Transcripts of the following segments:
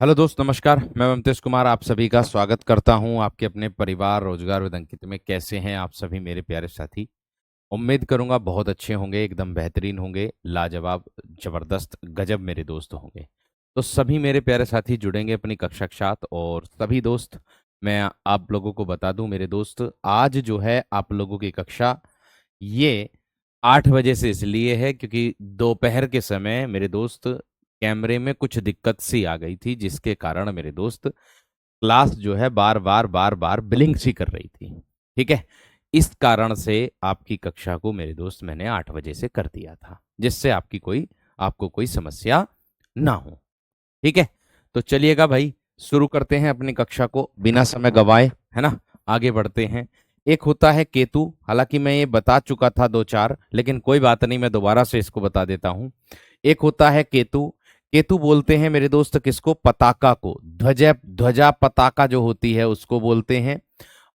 Hello दोस्त, नमस्कार। मैं ममतेश कुमार आप सभी का स्वागत करता हूं आपके अपने परिवार रोजगार विद अंकित में। कैसे हैं आप सभी मेरे प्यारे साथी? उम्मीद करूंगा बहुत अच्छे होंगे, एकदम बेहतरीन होंगे, लाजवाब, जबरदस्त, गजब मेरे दोस्त होंगे। तो सभी मेरे प्यारे साथी जुड़ेंगे अपनी कक्षा के साथ। और सभी दोस्त, मैं आप लोगों को बता दूं मेरे दोस्त, आज जो है आप लोगों की कक्षा ये 8 बजे से इसलिए है क्योंकि दोपहर के समय मेरे दोस्त कैमरे में कुछ दिक्कत सी आ गई थी, जिसके कारण मेरे दोस्त क्लास जो है बार बार ब्लिंक सी कर रही थी। ठीक है। इस कारण से आपकी कक्षा को मेरे दोस्त मैंने 8 बजे से कर दिया था, जिससे आपको कोई समस्या ना हो। ठीक है। तो चलिएगा भाई, शुरू करते हैं अपनी कक्षा को बिना समय गवाए, है ना। आगे बढ़ते हैं। एक होता है केतु। हालांकि मैं ये बता चुका था दो चार, लेकिन कोई बात नहीं, मैं दोबारा से इसको बता देता हूं। एक होता है केतु। केतु बोलते हैं मेरे दोस्त किसको? पताका को। ध्वजा ध्वजा पताका जो होती है उसको बोलते हैं।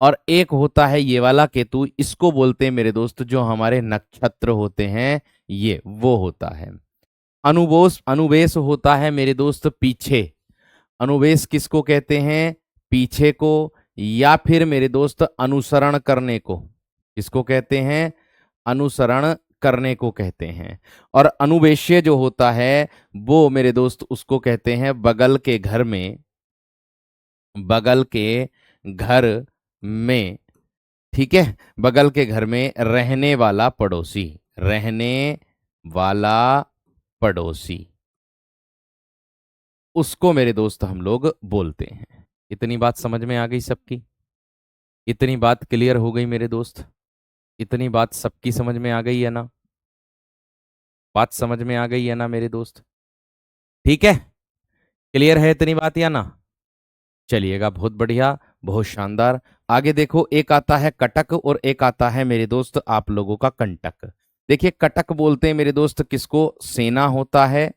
और एक होता है ये वाला केतु, इसको बोलते हैं मेरे दोस्त जो हमारे नक्षत्र होते हैं, ये वो होता है। अनुबोस अनुवेश होता है मेरे दोस्त पीछे। अनुवेश किसको कहते हैं? पीछे को। या फिर मेरे दोस्त अनुसरण करने को किसको कहते हैं? अनुसरण करने को कहते हैं। और अनुवेश्य जो होता है वो मेरे दोस्त उसको कहते हैं बगल के घर में। ठीक है। बगल के घर में रहने वाला पड़ोसी, उसको मेरे दोस्त हम लोग बोलते हैं। इतनी बात समझ में आ गई सबकी? इतनी बात क्लियर हो गई मेरे दोस्त? इतनी बात सबकी समझ में आ गई है ना? बात समझ में आ गई है ना मेरे दोस्त? ठीक है। क्लियर है इतनी बात या ना? चलिएगा, बहुत बढ़िया, बहुत शानदार। आगे देखो, एक आता है कटक और एक आता है मेरे दोस्त आप लोगों का कंटक। देखिए, कटक बोलते हैं मेरे दोस्त किसको? सेना होता है।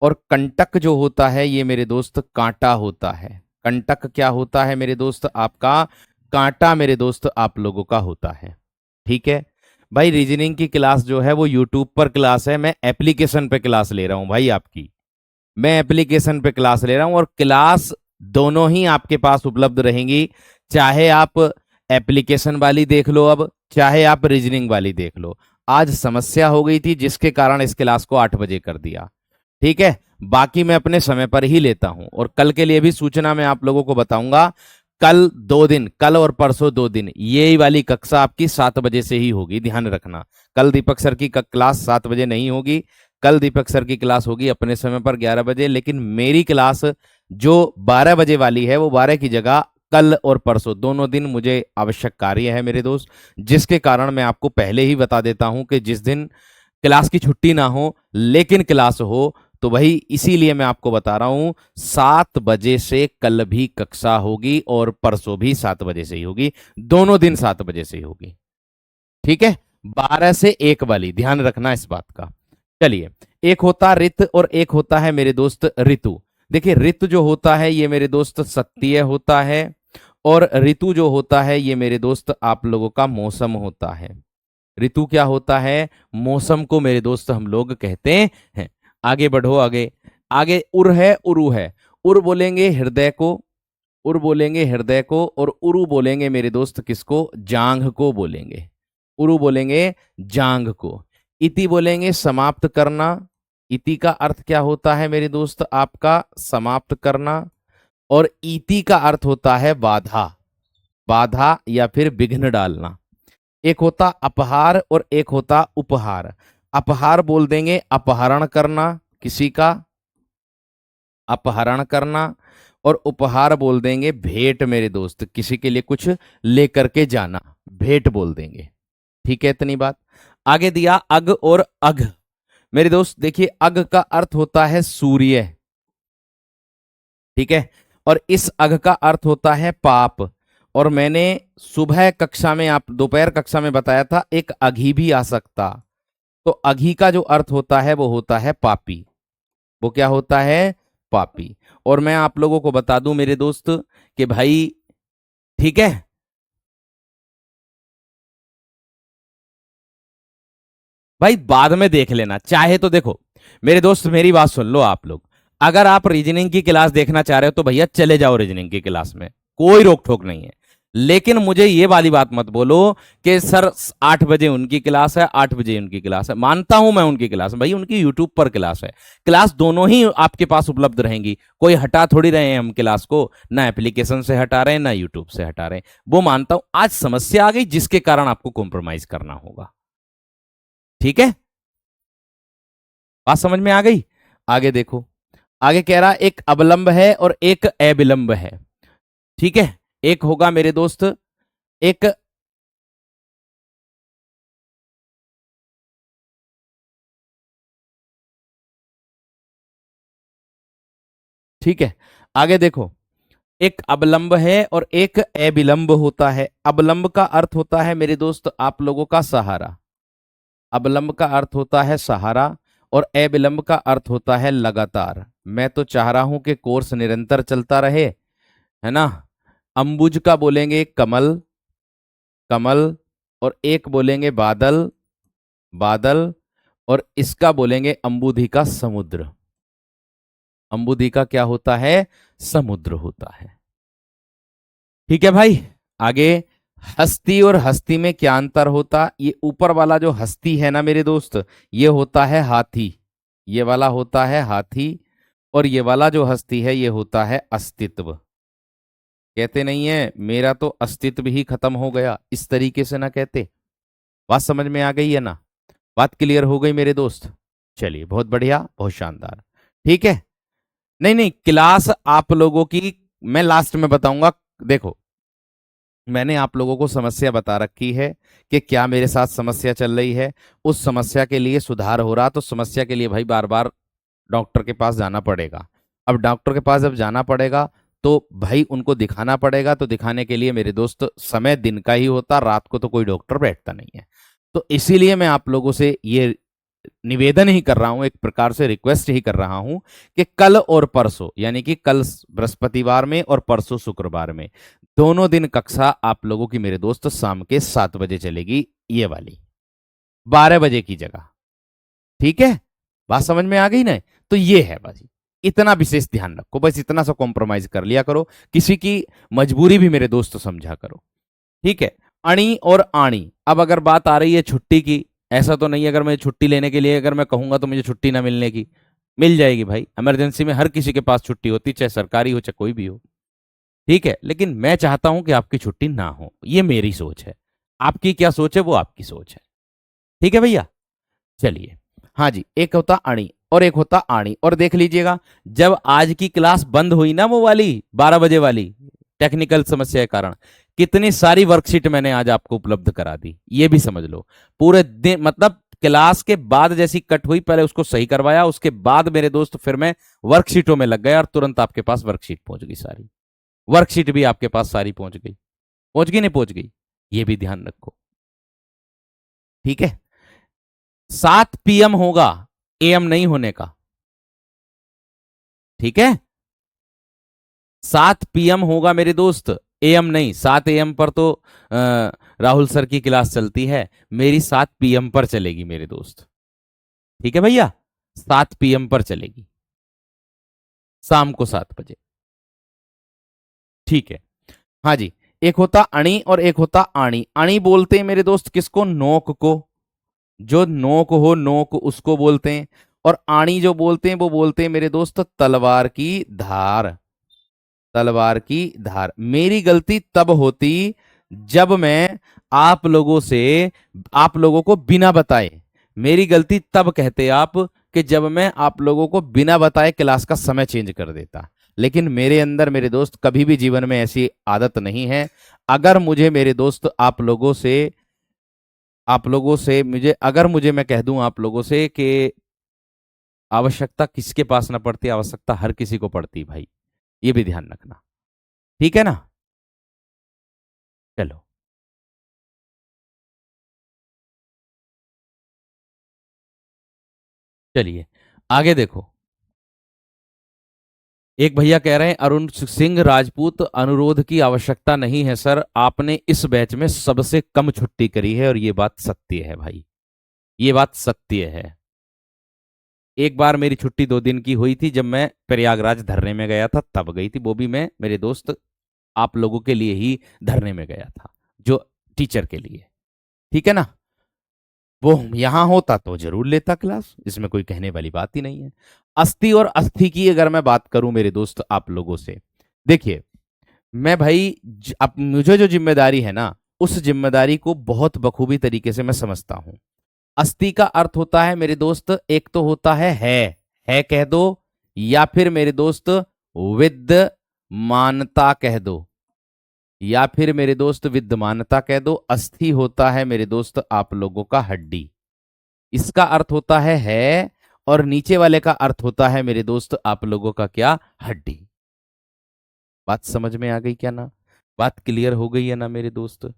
और कंटक जो होता है ये मेरे दोस्त कांटा होता है। कंटक क्या होता है मेरे दोस्त? आपका कांटा मेरे दोस्त आप लोगों का होता है। ठीक है। भाई, रीजनिंग की क्लास जो है वो यूट्यूब पर क्लास है, मैं एप्लीकेशन पे क्लास ले रहा हूं भाई आपकी। मैं एप्लीकेशन पे क्लास ले रहा हूं और क्लास दोनों ही आपके पास उपलब्ध रहेंगी। चाहे आप एप्लीकेशन वाली देख लो, अब चाहे आप रीजनिंग वाली देख लो। आज समस्या हो गई थी जिसके कारण इस क्लास को 8 बजे कर दिया। ठीक है। बाकी मैं अपने समय पर ही लेता हूं। और कल के लिए भी सूचना मैं आप लोगों को बताऊंगा। कल 2 दिन, कल और परसों 2 दिन ये वाली कक्षा आपकी 7 बजे से ही होगी, ध्यान रखना। कल दीपक सर की क्लास 7 बजे नहीं होगी। कल दीपक सर की क्लास होगी अपने समय पर 11 बजे। लेकिन मेरी क्लास जो 12 बजे वाली है वो 12 की जगह कल और परसों दोनों दिन मुझे आवश्यक कार्य है मेरे दोस्त, जिसके कारण मैं आपको पहले ही बता देता हूं कि जिस दिन क्लास की छुट्टी ना हो लेकिन क्लास हो, तो वही इसीलिए मैं आपको बता रहा हूं 7 बजे से कल भी कक्षा होगी और परसों भी 7 बजे से ही होगी। दोनों दिन 7 बजे से ही होगी। ठीक है। 12 से 1 वाली, ध्यान रखना इस बात का। चलिए, एक होता रित और एक होता है मेरे दोस्त ऋतु। देखिए, ऋतु जो होता है ये मेरे दोस्त सत्तीय होता है। और ऋतु जो होता है ये मेरे दोस्त आप लोगों का मौसम होता है। ऋतु क्या होता है? मौसम को मेरे दोस्त हम लोग कहते हैं। आगे बढ़ो, आगे। आगे उर है, उरु है। उर बोलेंगे हृदय को। उर बोलेंगे हृदय को और उरु बोलेंगे मेरे दोस्त किसको? जांघ को बोलेंगे। उरु बोलेंगे जांघ को। इति बोलेंगे समाप्त करना। इति का अर्थ क्या होता है मेरे दोस्त? आपका समाप्त करना। और इति का अर्थ होता है बाधा। बाधा या फिर विघ्न डालना। एक होता अपहार और एक होता उपहार। अपहार बोल देंगे अपहरण करना किसी का, अपहरण करना। और उपहार बोल देंगे भेंट मेरे दोस्त, किसी के लिए कुछ लेकर के जाना, भेंट बोल देंगे। ठीक है, इतनी बात। आगे दिया अग और अघ। मेरे दोस्त देखिए, अग का अर्थ होता है सूर्य। ठीक है। और इस अघ का अर्थ होता है पाप। और मैंने सुबह कक्षा में, आप दोपहर कक्षा में बताया था एक अघी भी आ सकता। तो अघी का जो अर्थ होता है वो होता है पापी। वो क्या होता है? पापी। और मैं आप लोगों को बता दूं मेरे दोस्त कि भाई, ठीक है, भाई बाद में देख लेना चाहे तो। देखो मेरे दोस्त, मेरी बात सुन लो आप लोग। अगर आप रीजनिंग की क्लास देखना चाह रहे हो तो भैया चले जाओ रीजनिंग की क्लास में, कोई रोक टोक नहीं है। लेकिन मुझे ये वाली बात मत बोलो कि सर 8 बजे उनकी क्लास है, 8 बजे उनकी क्लास है। मानता हूं मैं उनकी क्लास है भाई, उनकी यूट्यूब पर क्लास है। क्लास दोनों ही आपके पास उपलब्ध रहेंगी, कोई हटा थोड़ी रहे हैं हम क्लास को, ना एप्लीकेशन से हटा रहे हैं ना यूट्यूब से हटा रहे हैं। वो मानता हूं आज समस्या आ गई जिसके कारण आपको कॉम्प्रोमाइज करना होगा। ठीक है, बात समझ में आ गई। आगे देखो, आगे कह रहा एक अवलंब है और एक अविलंब है। ठीक है, एक होगा मेरे दोस्त, एक ठीक है, आगे देखो, एक अवलंब है और एक अविलंब होता है। अवलंब का अर्थ होता है मेरे दोस्त आप लोगों का सहारा, अवलंब का अर्थ होता है सहारा, और अविलंब का अर्थ होता है लगातार। मैं तो चाह रहा हूं कि कोर्स निरंतर चलता रहे, है ना। अंबुज का बोलेंगे कमल, कमल, और एक बोलेंगे बादल, बादल, और इसका बोलेंगे अंबुधि का समुद्र। अंबुधि का क्या होता है, समुद्र होता है। ठीक है भाई, आगे हस्ती और हस्ती में क्या अंतर होता, ये ऊपर वाला जो हस्ती है ना मेरे दोस्त, ये होता है हाथी, ये वाला होता है हाथी, और ये वाला जो हस्ती है ये होता है अस्तित्व। कहते नहीं है मेरा तो अस्तित्व ही खत्म हो गया, इस तरीके से ना कहते। बात समझ में आ गई है ना, बात क्लियर हो गई मेरे दोस्त। चलिए बहुत बढ़िया, बहुत शानदार। ठीक है, नहीं नहीं क्लास आप लोगों की मैं लास्ट में बताऊंगा। देखो मैंने आप लोगों को समस्या बता रखी है कि क्या मेरे साथ समस्या चल रही है, उस समस्या के लिए सुधार हो रहा, तो समस्या के लिए भाई बार बार डॉक्टर के पास जाना पड़ेगा। अब डॉक्टर के पास जब जाना पड़ेगा तो भाई उनको दिखाना पड़ेगा, तो दिखाने के लिए मेरे दोस्त समय दिन का ही होता, रात को तो कोई डॉक्टर बैठता नहीं है। तो इसीलिए मैं आप लोगों से ये निवेदन ही कर रहा हूं, एक प्रकार से रिक्वेस्ट ही कर रहा हूं कि कल और परसों, यानी कि कल बृहस्पतिवार में और परसों शुक्रवार में, दोनों दिन कक्षा आप लोगों की मेरे दोस्त शाम के 7 बजे चलेगी, ये वाली 12 बजे की जगह। ठीक है, बात समझ में आ गई ना। तो ये है बाजी, इतना विशेष ध्यान रखो, बस इतना सा कॉम्प्रोमाइज कर लिया करो, किसी की मजबूरी भी मेरे दोस्त समझा करो। ठीक है, अणी और आणी, अब अगर बात आ रही है छुट्टी की, ऐसा तो नहीं अगर मैं छुट्टी लेने के लिए अगर मैं कहूंगा तो मुझे छुट्टी ना मिलने की, मिल जाएगी भाई। इमरजेंसी में हर किसी के पास छुट्टी होती, चाहे सरकारी हो चाहे कोई भी हो। ठीक है, लेकिन मैं चाहता हूं कि आपकी छुट्टी ना हो, ये मेरी सोच है। आपकी क्या सोच है वो आपकी सोच है। ठीक है भैया, चलिए। हाँ जी, एक होता अणी और एक होता आणी, और देख लीजिएगा जब आज की क्लास बंद हुई ना वो वाली 12 बजे वाली, टेक्निकल समस्या के कारण कितनी सारी वर्कशीट मैंने आज आपको उपलब्ध करा दी, ये भी समझ लो। पूरे दिन मतलब क्लास के बाद जैसी कट हुई पहले उसको सही करवाया, उसके बाद मेरे दोस्त फिर मैं वर्कशीटों में लग गया और तुरंत आपके पास वर्कशीट पहुंच गई सारी, वर्कशीट भी आपके पास सारी पहुंच गई, पहुंच गई नहीं पहुंच गई, ये भी ध्यान रखो। ठीक है, 7 PM होगा, AM नहीं होने का। ठीक है, 7 PM होगा मेरे दोस्त, AM नहीं। 7 AM पर तो राहुल सर की क्लास चलती है, मेरी 7 PM पर चलेगी मेरे दोस्त। ठीक है भैया, 7 PM पर चलेगी, शाम को 7 बजे। ठीक है, हाँ जी, एक होता अणी और एक होता आणी। अणी बोलते हैं मेरे दोस्त किसको, नोक को, जो नोक हो नोक उसको बोलते हैं। और आणी जो बोलते हैं वो बोलते हैं मेरे दोस्त तलवार की धार, तलवार की धार। मेरी गलती तब होती जब मैं आप लोगों से, आप लोगों को बिना बताए, मेरी गलती तब कहते आप कि जब मैं आप लोगों को बिना बताए क्लास का समय चेंज कर देता। लेकिन मेरे अंदर मेरे दोस्त कभी भी जीवन में ऐसी आदत नहीं है। अगर मुझे मेरे दोस्त आप लोगों से, आप लोगों से मुझे, अगर मुझे मैं कह दूं आप लोगों से कि आवश्यकता किसके पास ना पड़ती, आवश्यकता हर किसी को पड़ती भाई, ये भी ध्यान रखना। ठीक है ना, चलो। चलिए आगे देखो, एक भैया कह रहे हैं अरुण सिंह राजपूत, अनुरोध की आवश्यकता नहीं है सर, आपने इस बैच में सबसे कम छुट्टी करी है, और ये बात सत्य है भाई, ये बात सत्य है। एक बार मेरी छुट्टी 2 दिन की हुई थी, जब मैं प्रयागराज धरने में गया था तब गई थी, वो भी मैं मेरे दोस्त आप लोगों के लिए ही धरने में गया था, जो टीचर के लिए। ठीक है ना। वो यहां होता तो जरूर लेता क्लास, इसमें कोई कहने वाली बात ही नहीं है। अस्थि और अस्थि की अगर मैं बात करूं मेरे दोस्त आप लोगों से, देखिए मैं भाई अब मुझे जो जिम्मेदारी है ना, उस जिम्मेदारी को बहुत बखूबी तरीके से मैं समझता हूं। अस्थि का अर्थ होता है मेरे दोस्त, एक तो होता है कह दो, या फिर मेरे दोस्त विद्यमानता कह दो, या फिर मेरे दोस्त विद्यमानता कह दो। अस्थि होता है मेरे दोस्त आप लोगों का हड्डी, इसका अर्थ होता है, और नीचे वाले का अर्थ होता है मेरे दोस्त आप लोगों का क्या, हड्डी। बात समझ में आ गई क्या ना, बात क्लियर हो गई है ना मेरे दोस्त।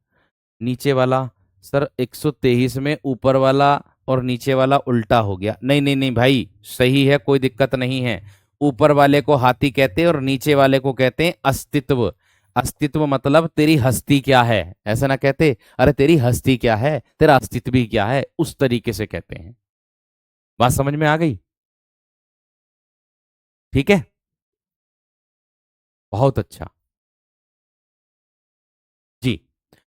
नीचे वाला सर 123 में ऊपर वाला और नीचे वाला उल्टा हो गया, नहीं नहीं नहीं भाई, सही है, कोई दिक्कत नहीं है। ऊपर वाले को हाथी कहते हैं और नीचे वाले को कहते हैं अस्तित्व। अस्तित्व मतलब तेरी हस्ती क्या है, ऐसा ना कहते अरे तेरी हस्ती क्या है, तेरा अस्तित्व भी क्या है, उस तरीके से कहते हैं। बात समझ में आ गई। ठीक है, बहुत अच्छा। जी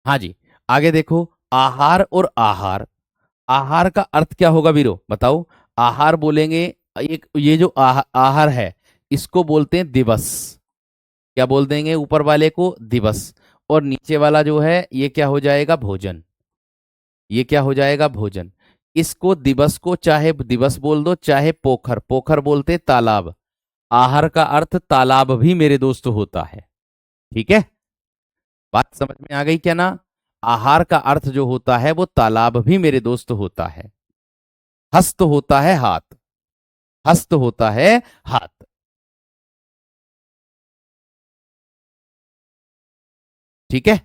हाँ जी, आगे देखो, आहार और आहार। आहार का अर्थ क्या होगा वीरो बताओ। आहार बोलेंगे, एक ये जो आहार है, इसको बोलते हैं दिवस। क्या बोल देंगे ऊपर वाले को, दिवस। और नीचे वाला जो है ये क्या हो जाएगा, भोजन। ये क्या हो जाएगा, भोजन। इसको दिवस को चाहे दिवस बोल दो चाहे पोखर, पोखर बोलते तालाब। आहार का अर्थ तालाब भी मेरे दोस्त होता है। ठीक है, बात समझ में आ गई क्या ना। आहार का अर्थ जो होता है वो तालाब भी मेरे दोस्त होता है। हस्त होता है हाथ, हस्त होता है हाथ। ठीक है,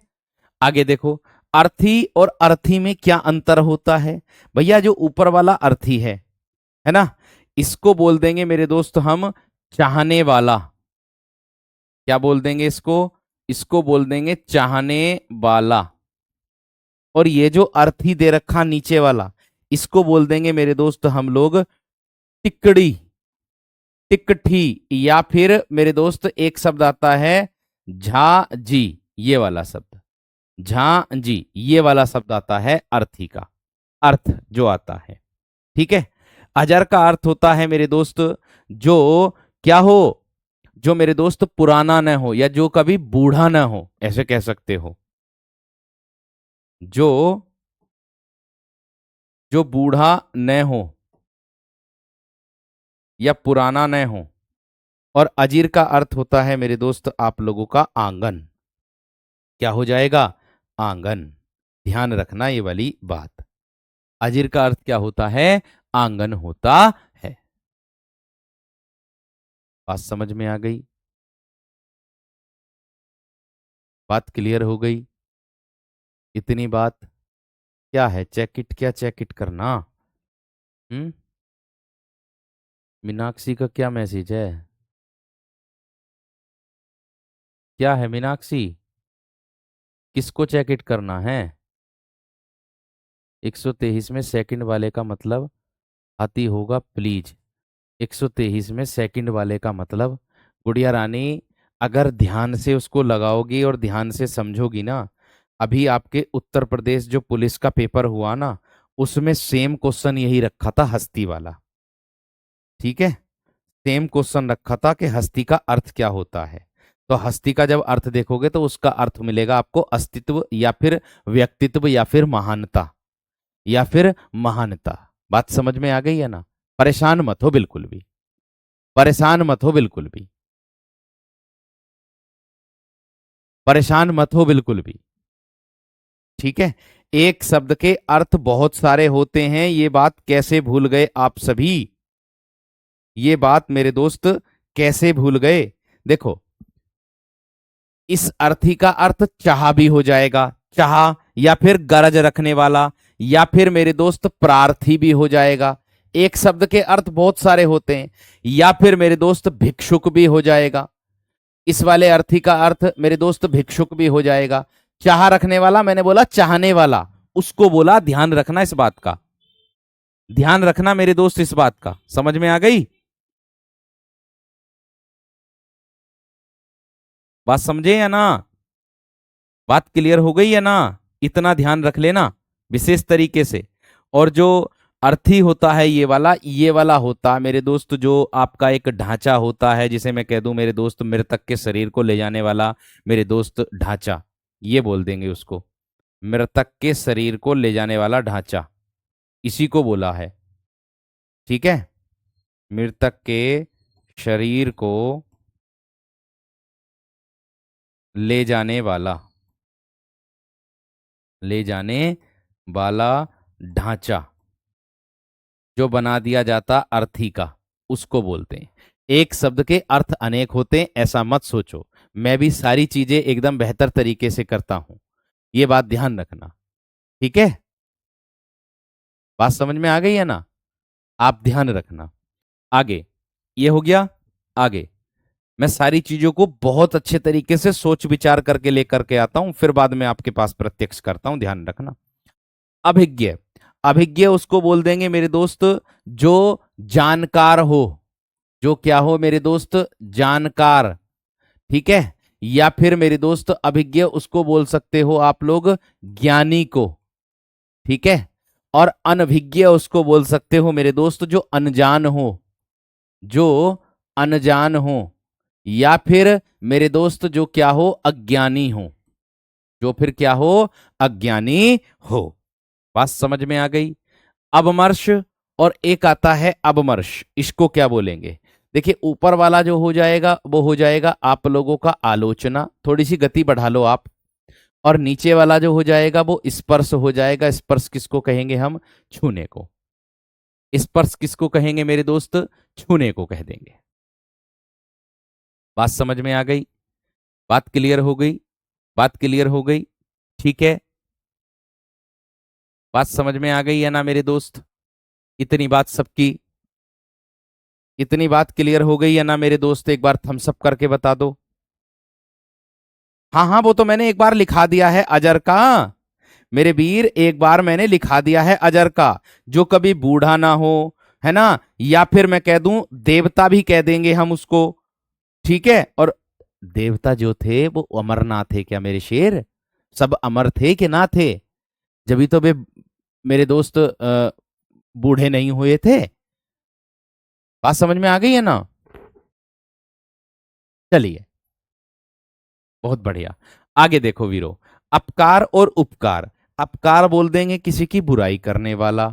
आगे देखो, अर्थी और अर्थी में क्या अंतर होता है। भैया जो ऊपर वाला अर्थी है ना, इसको बोल देंगे मेरे दोस्त हम चाहने वाला। क्या बोल देंगे इसको, इसको बोल देंगे चाहने वाला। और ये जो अर्थी दे रखा नीचे वाला, इसको बोल देंगे मेरे दोस्त हम लोग टिकड़ी, टिकठी। या फिर मेरे दोस्त एक शब्द आता है झा जी, ये वाला शब्द, झा जी ये वाला शब्द आता है अर्थी का अर्थ जो आता है। ठीक है, अजर का अर्थ होता है मेरे दोस्त जो क्या हो, जो मेरे दोस्त पुराना न हो या जो कभी बूढ़ा न हो, ऐसे कह सकते हो। जो जो बूढ़ा न हो या पुराना न हो। और अजीर का अर्थ होता है मेरे दोस्त आप लोगों का आंगन। क्या हो जाएगा, आंगन। ध्यान रखना ये वाली बात। अजीर का अर्थ क्या होता है, आंगन होता है। बात समझ में आ गई, बात क्लियर हो गई। इतनी बात क्या है, चेक इट, क्या चेक इट करना। हम्म, मीनाक्षी का क्या मैसेज है, क्या है मीनाक्षी, किसको चेक इट करना है। 123 में सेकंड वाले का मतलब हाथी होगा प्लीज। 123 में सेकंड वाले का मतलब, गुड़िया रानी अगर ध्यान से उसको लगाओगी और ध्यान से समझोगी ना, अभी आपके उत्तर प्रदेश जो पुलिस का पेपर हुआ ना, उसमें सेम क्वेश्चन यही रखा था, हस्ती वाला। ठीक है, सेम क्वेश्चन रखा था कि हस्ती का अर्थ क्या होता है। तो हस्ती का जब अर्थ देखोगे तो उसका अर्थ मिलेगा आपको अस्तित्व, या फिर व्यक्तित्व, या फिर महानता, या फिर महानता। बात समझ में आ गई है ना। परेशान मत हो बिल्कुल भी, परेशान मत हो बिल्कुल भी, परेशान मत हो बिल्कुल भी। ठीक है, एक शब्द के अर्थ बहुत सारे होते हैं, ये बात कैसे भूल गए आप सभी, ये बात मेरे दोस्त कैसे भूल गए। देखो, इस अर्थी का अर्थ चाह भी हो जाएगा, चाह, या फिर गरज रखने वाला, या फिर मेरे दोस्त प्रार्थी भी हो जाएगा। एक शब्द के अर्थ बहुत सारे होते हैं, या फिर मेरे दोस्त भिक्षुक भी हो जाएगा। इस वाले अर्थी का अर्थ मेरे दोस्त भिक्षुक भी हो जाएगा। चाह रखने वाला मैंने बोला चाहने वाला, उसको बोला, ध्यान रखना इस बात का। ध्यान रखना मेरे दोस्त इस बात का, समझ में आ गई बात? समझे या ना? बात क्लियर हो गई है ना? इतना ध्यान रख लेना विशेष तरीके से। और जो अर्थी होता है ये वाला होता है मेरे दोस्त, जो आपका एक ढांचा होता है, जिसे मैं कह दूं मेरे दोस्त मृतक के शरीर को ले जाने वाला मेरे दोस्त ढांचा, ये बोल देंगे उसको। मृतक के शरीर को ले जाने वाला ढांचा, इसी को बोला है। ठीक है, मृतक के शरीर को ले जाने वाला, ले जाने वाला ढांचा जो बना दिया जाता अर्थी का, उसको बोलते हैं। एक शब्द के अर्थ अनेक होते हैं, ऐसा मत सोचो। मैं भी सारी चीजें एकदम बेहतर तरीके से करता हूं, ये बात ध्यान रखना। ठीक है, बात समझ में आ गई है ना? आप ध्यान रखना। आगे, ये हो गया। आगे मैं सारी चीजों को बहुत अच्छे तरीके से सोच विचार करके लेकर के आता हूं, फिर बाद में आपके पास प्रत्यक्ष करता हूं, ध्यान रखना। अभिज्ञ, अभिज्ञ उसको बोल देंगे मेरे दोस्त जो जानकार हो, जो क्या हो मेरे दोस्त, जानकार। ठीक है, या फिर मेरे दोस्त अभिज्ञ उसको बोल सकते हो आप लोग ज्ञानी को। ठीक है, और अनभिज्ञ उसको बोल सकते हो मेरे दोस्त जो अनजान हो, जो अनजान हो, या फिर मेरे दोस्त जो क्या हो, अज्ञानी हो, जो फिर क्या हो, अज्ञानी हो। बात समझ में आ गई? अवमर्श, और एक आता है अपमर्श, इसको क्या बोलेंगे? देखिए, ऊपर वाला जो हो जाएगा वो हो जाएगा आप लोगों का आलोचना, थोड़ी सी गति बढ़ा लो आप। और नीचे वाला जो हो जाएगा वो स्पर्श हो जाएगा। स्पर्श किसको कहेंगे हम? छूने को। स्पर्श किसको कहेंगे मेरे दोस्त? छूने को कह देंगे। बात समझ में आ गई? बात क्लियर हो गई? बात क्लियर हो गई? ठीक है, बात समझ में आ गई है ना मेरे दोस्त? इतनी बात सबकी, इतनी बात क्लियर हो गई है ना मेरे दोस्त? एक बार थम्स अप करके बता दो। हाँ हाँ, वो तो मैंने एक बार लिखा दिया है अजर का, मेरे वीर, एक बार मैंने लिखा दिया है अजर का, जो कभी बूढ़ा ना हो, है ना? या फिर मैं कह दूं देवता भी कह देंगे हम उसको। ठीक है, और देवता जो थे वो अमर ना थे क्या मेरे शेर? सब अमर थे कि ना थे? जभी तो वे मेरे दोस्त बूढ़े नहीं हुए थे। बात समझ में आ गई है ना? चलिए, बहुत बढ़िया। आगे देखो वीरो, अपकार और उपकार। अपकार बोल देंगे किसी की बुराई करने वाला,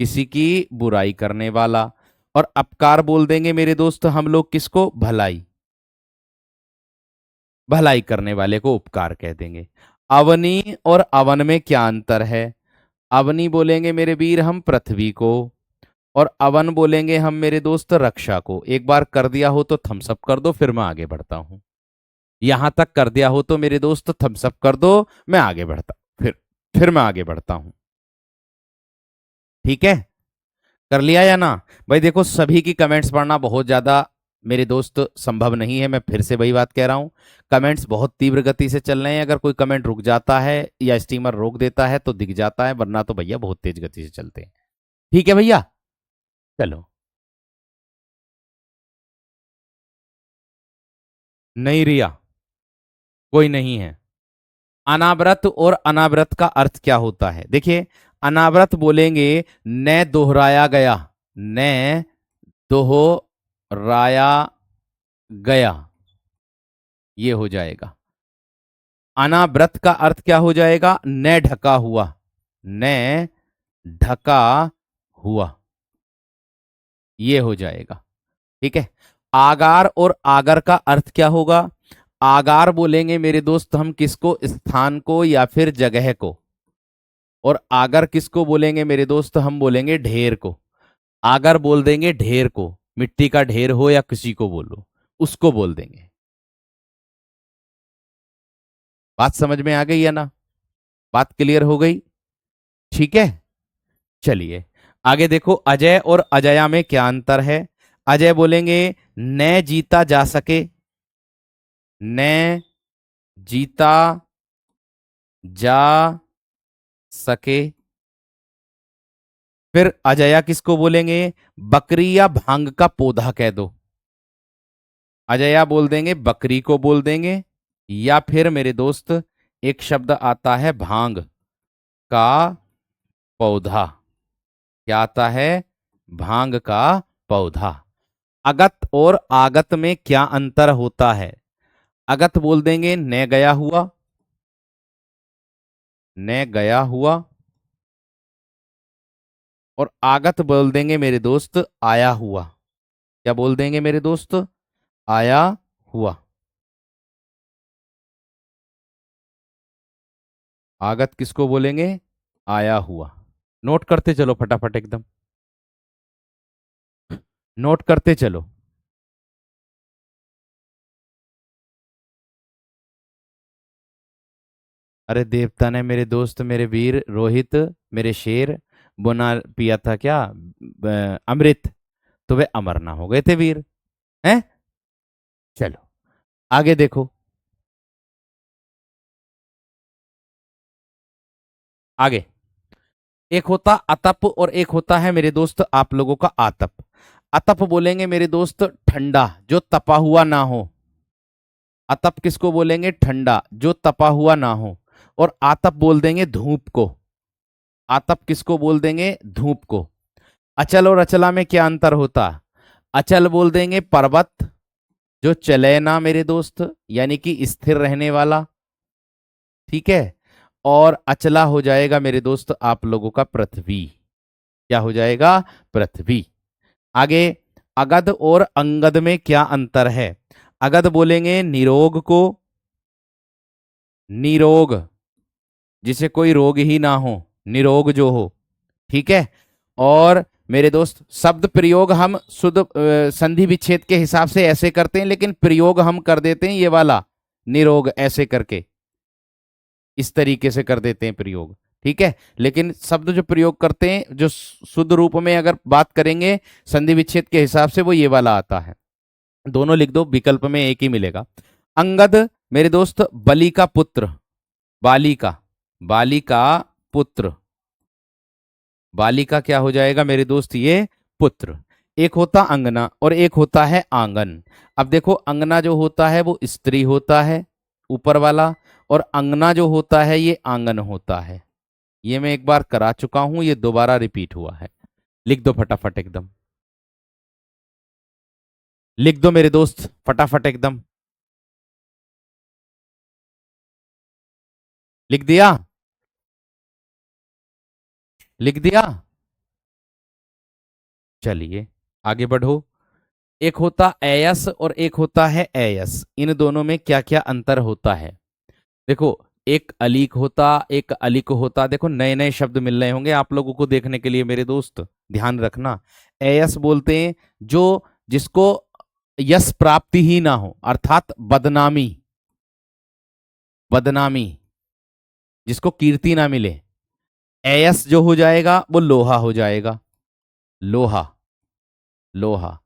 किसी की बुराई करने वाला। और अपकार बोल देंगे मेरे दोस्त हम लोग किसको? भलाई, भलाई करने वाले को उपकार कह देंगे। अवनी और अवन में क्या अंतर है? अवनी बोलेंगे मेरे वीर हम पृथ्वी को, और अवन बोलेंगे हम मेरे दोस्त रक्षा को। एक बार कर दिया हो तो थम्स अप कर दो, फिर मैं आगे बढ़ता हूं। यहां तक कर दिया हो तो मेरे दोस्त थम्स अप कर दो, मैं आगे बढ़ता, फिर मैं आगे बढ़ता हूं। ठीक है, कर लिया या ना? भाई देखो, सभी की कमेंट्स पढ़ना बहुत ज्यादा मेरे दोस्त संभव नहीं है, मैं फिर से वही बात कह रहा हूं। कमेंट्स बहुत तीव्र गति से चल रहे हैं, अगर कोई कमेंट रुक जाता है या स्टीमर रोक देता है तो दिख जाता है, वरना तो भैया बहुत तेज गति से चलते हैं। ठीक है भैया, चलो। नहीं रिया, कोई नहीं है। अनावृत और अनावृत का अर्थ क्या होता है? देखिए, अनावृत बोलेंगे न दोहराया गया, न दोहराया गया, ये हो जाएगा। अनावृत का अर्थ क्या हो जाएगा? न ढका हुआ, न ढका हुआ, ये हो जाएगा। ठीक है, आगार और आगर का अर्थ क्या होगा? आगार बोलेंगे मेरे दोस्त हम किसको? स्थान को या फिर जगह को। और आगर किसको बोलेंगे मेरे दोस्त? हम बोलेंगे ढेर को। आगर बोल देंगे ढेर को, मिट्टी का ढेर हो या किसी को बोलो, उसको बोल देंगे। बात समझ में आ गई है ना? बात क्लियर हो गई? ठीक है, चलिए आगे देखो। अजय और अजया में क्या अंतर है? अजय बोलेंगे न जीता जा सके, न जीता जा सके। फिर अजया किसको बोलेंगे? बकरी या भांग का पौधा कह दो। अजया बोल देंगे, बकरी को बोल देंगे, या फिर मेरे दोस्त एक शब्द आता है भांग का पौधा। क्या आता है? भांग का पौधा। अगत और आगत में क्या अंतर होता है? अगत बोल देंगे न गया हुआ, न गया हुआ, और आगत बोल देंगे मेरे दोस्त आया हुआ। क्या बोल देंगे मेरे दोस्त? आया हुआ। आगत किसको बोलेंगे? आया हुआ। नोट करते चलो फटाफट एकदम, नोट करते चलो। अरे देवता ने मेरे दोस्त, मेरे वीर रोहित, मेरे शेर, बुना पिया था क्या अमृत, तो वे अमर ना हो गए थे वीर। हैं? चलो आगे देखो। आगे एक होता अतप और एक होता है मेरे दोस्त आप लोगों का आतप। अतप बोलेंगे मेरे दोस्त ठंडा जो तपा हुआ ना हो। अतप किसको बोलेंगे? ठंडा जो तपा हुआ ना हो। और आतप बोल देंगे धूप को। आतप किसको बोल देंगे? धूप को। अचल और अचला में क्या अंतर होता? अचल बोल देंगे पर्वत जो चले ना मेरे दोस्त, यानी कि स्थिर रहने वाला। ठीक है। और अचला हो जाएगा मेरे दोस्त आप लोगों का पृथ्वी। क्या हो जाएगा? पृथ्वी। आगे अगध और अंगद में क्या अंतर है? अगध बोलेंगे निरोग को, निरोग जिसे कोई रोग ही ना हो, निरोग जो हो। ठीक है। और मेरे दोस्त शब्द प्रयोग हम शुद्ध संधि विच्छेद के हिसाब से ऐसे करते हैं, लेकिन प्रयोग हम कर देते हैं ये वाला निरोग ऐसे करके, इस तरीके से कर देते हैं प्रयोग। ठीक है। लेकिन शब्द जो प्रयोग करते हैं जो शुद्ध रूप में अगर बात करेंगे संधि विच्छेद के हिसाब से, वो ये वाला आता है। दोनों लिख दो, विकल्प में एक ही मिलेगा। अंगद मेरे दोस्त बलि का पुत्र, बाली का, बाली का पुत्र। बाली का क्या हो जाएगा मेरे दोस्त? ये पुत्र। एक होता अंगना और एक होता है आंगन। अब देखो अंगना जो होता है वो स्त्री होता है, ऊपर वाला, और अंगना जो होता है ये आंगन होता है। ये मैं एक बार करा चुका हूं, ये दोबारा रिपीट हुआ है। लिख दो फटाफट एकदम, लिख दो मेरे दोस्त फटाफट एकदम। लिख दिया? लिख दिया? चलिए आगे बढ़ो। एक होता एयस और एक होता है एयस, इन दोनों में क्या क्या अंतर होता है? देखो एक अलीक होता, एक अलिक होता। देखो नए नए शब्द मिल रहे होंगे आप लोगों को देखने के लिए मेरे दोस्त, ध्यान रखना। एयस बोलते हैं जो जिसको यश प्राप्ति ही ना हो, अर्थात बदनामी, बदनामी, जिसको कीर्ति ना मिले। एयस जो हो जाएगा वो लोहा हो जाएगा, लोहा, लोहा।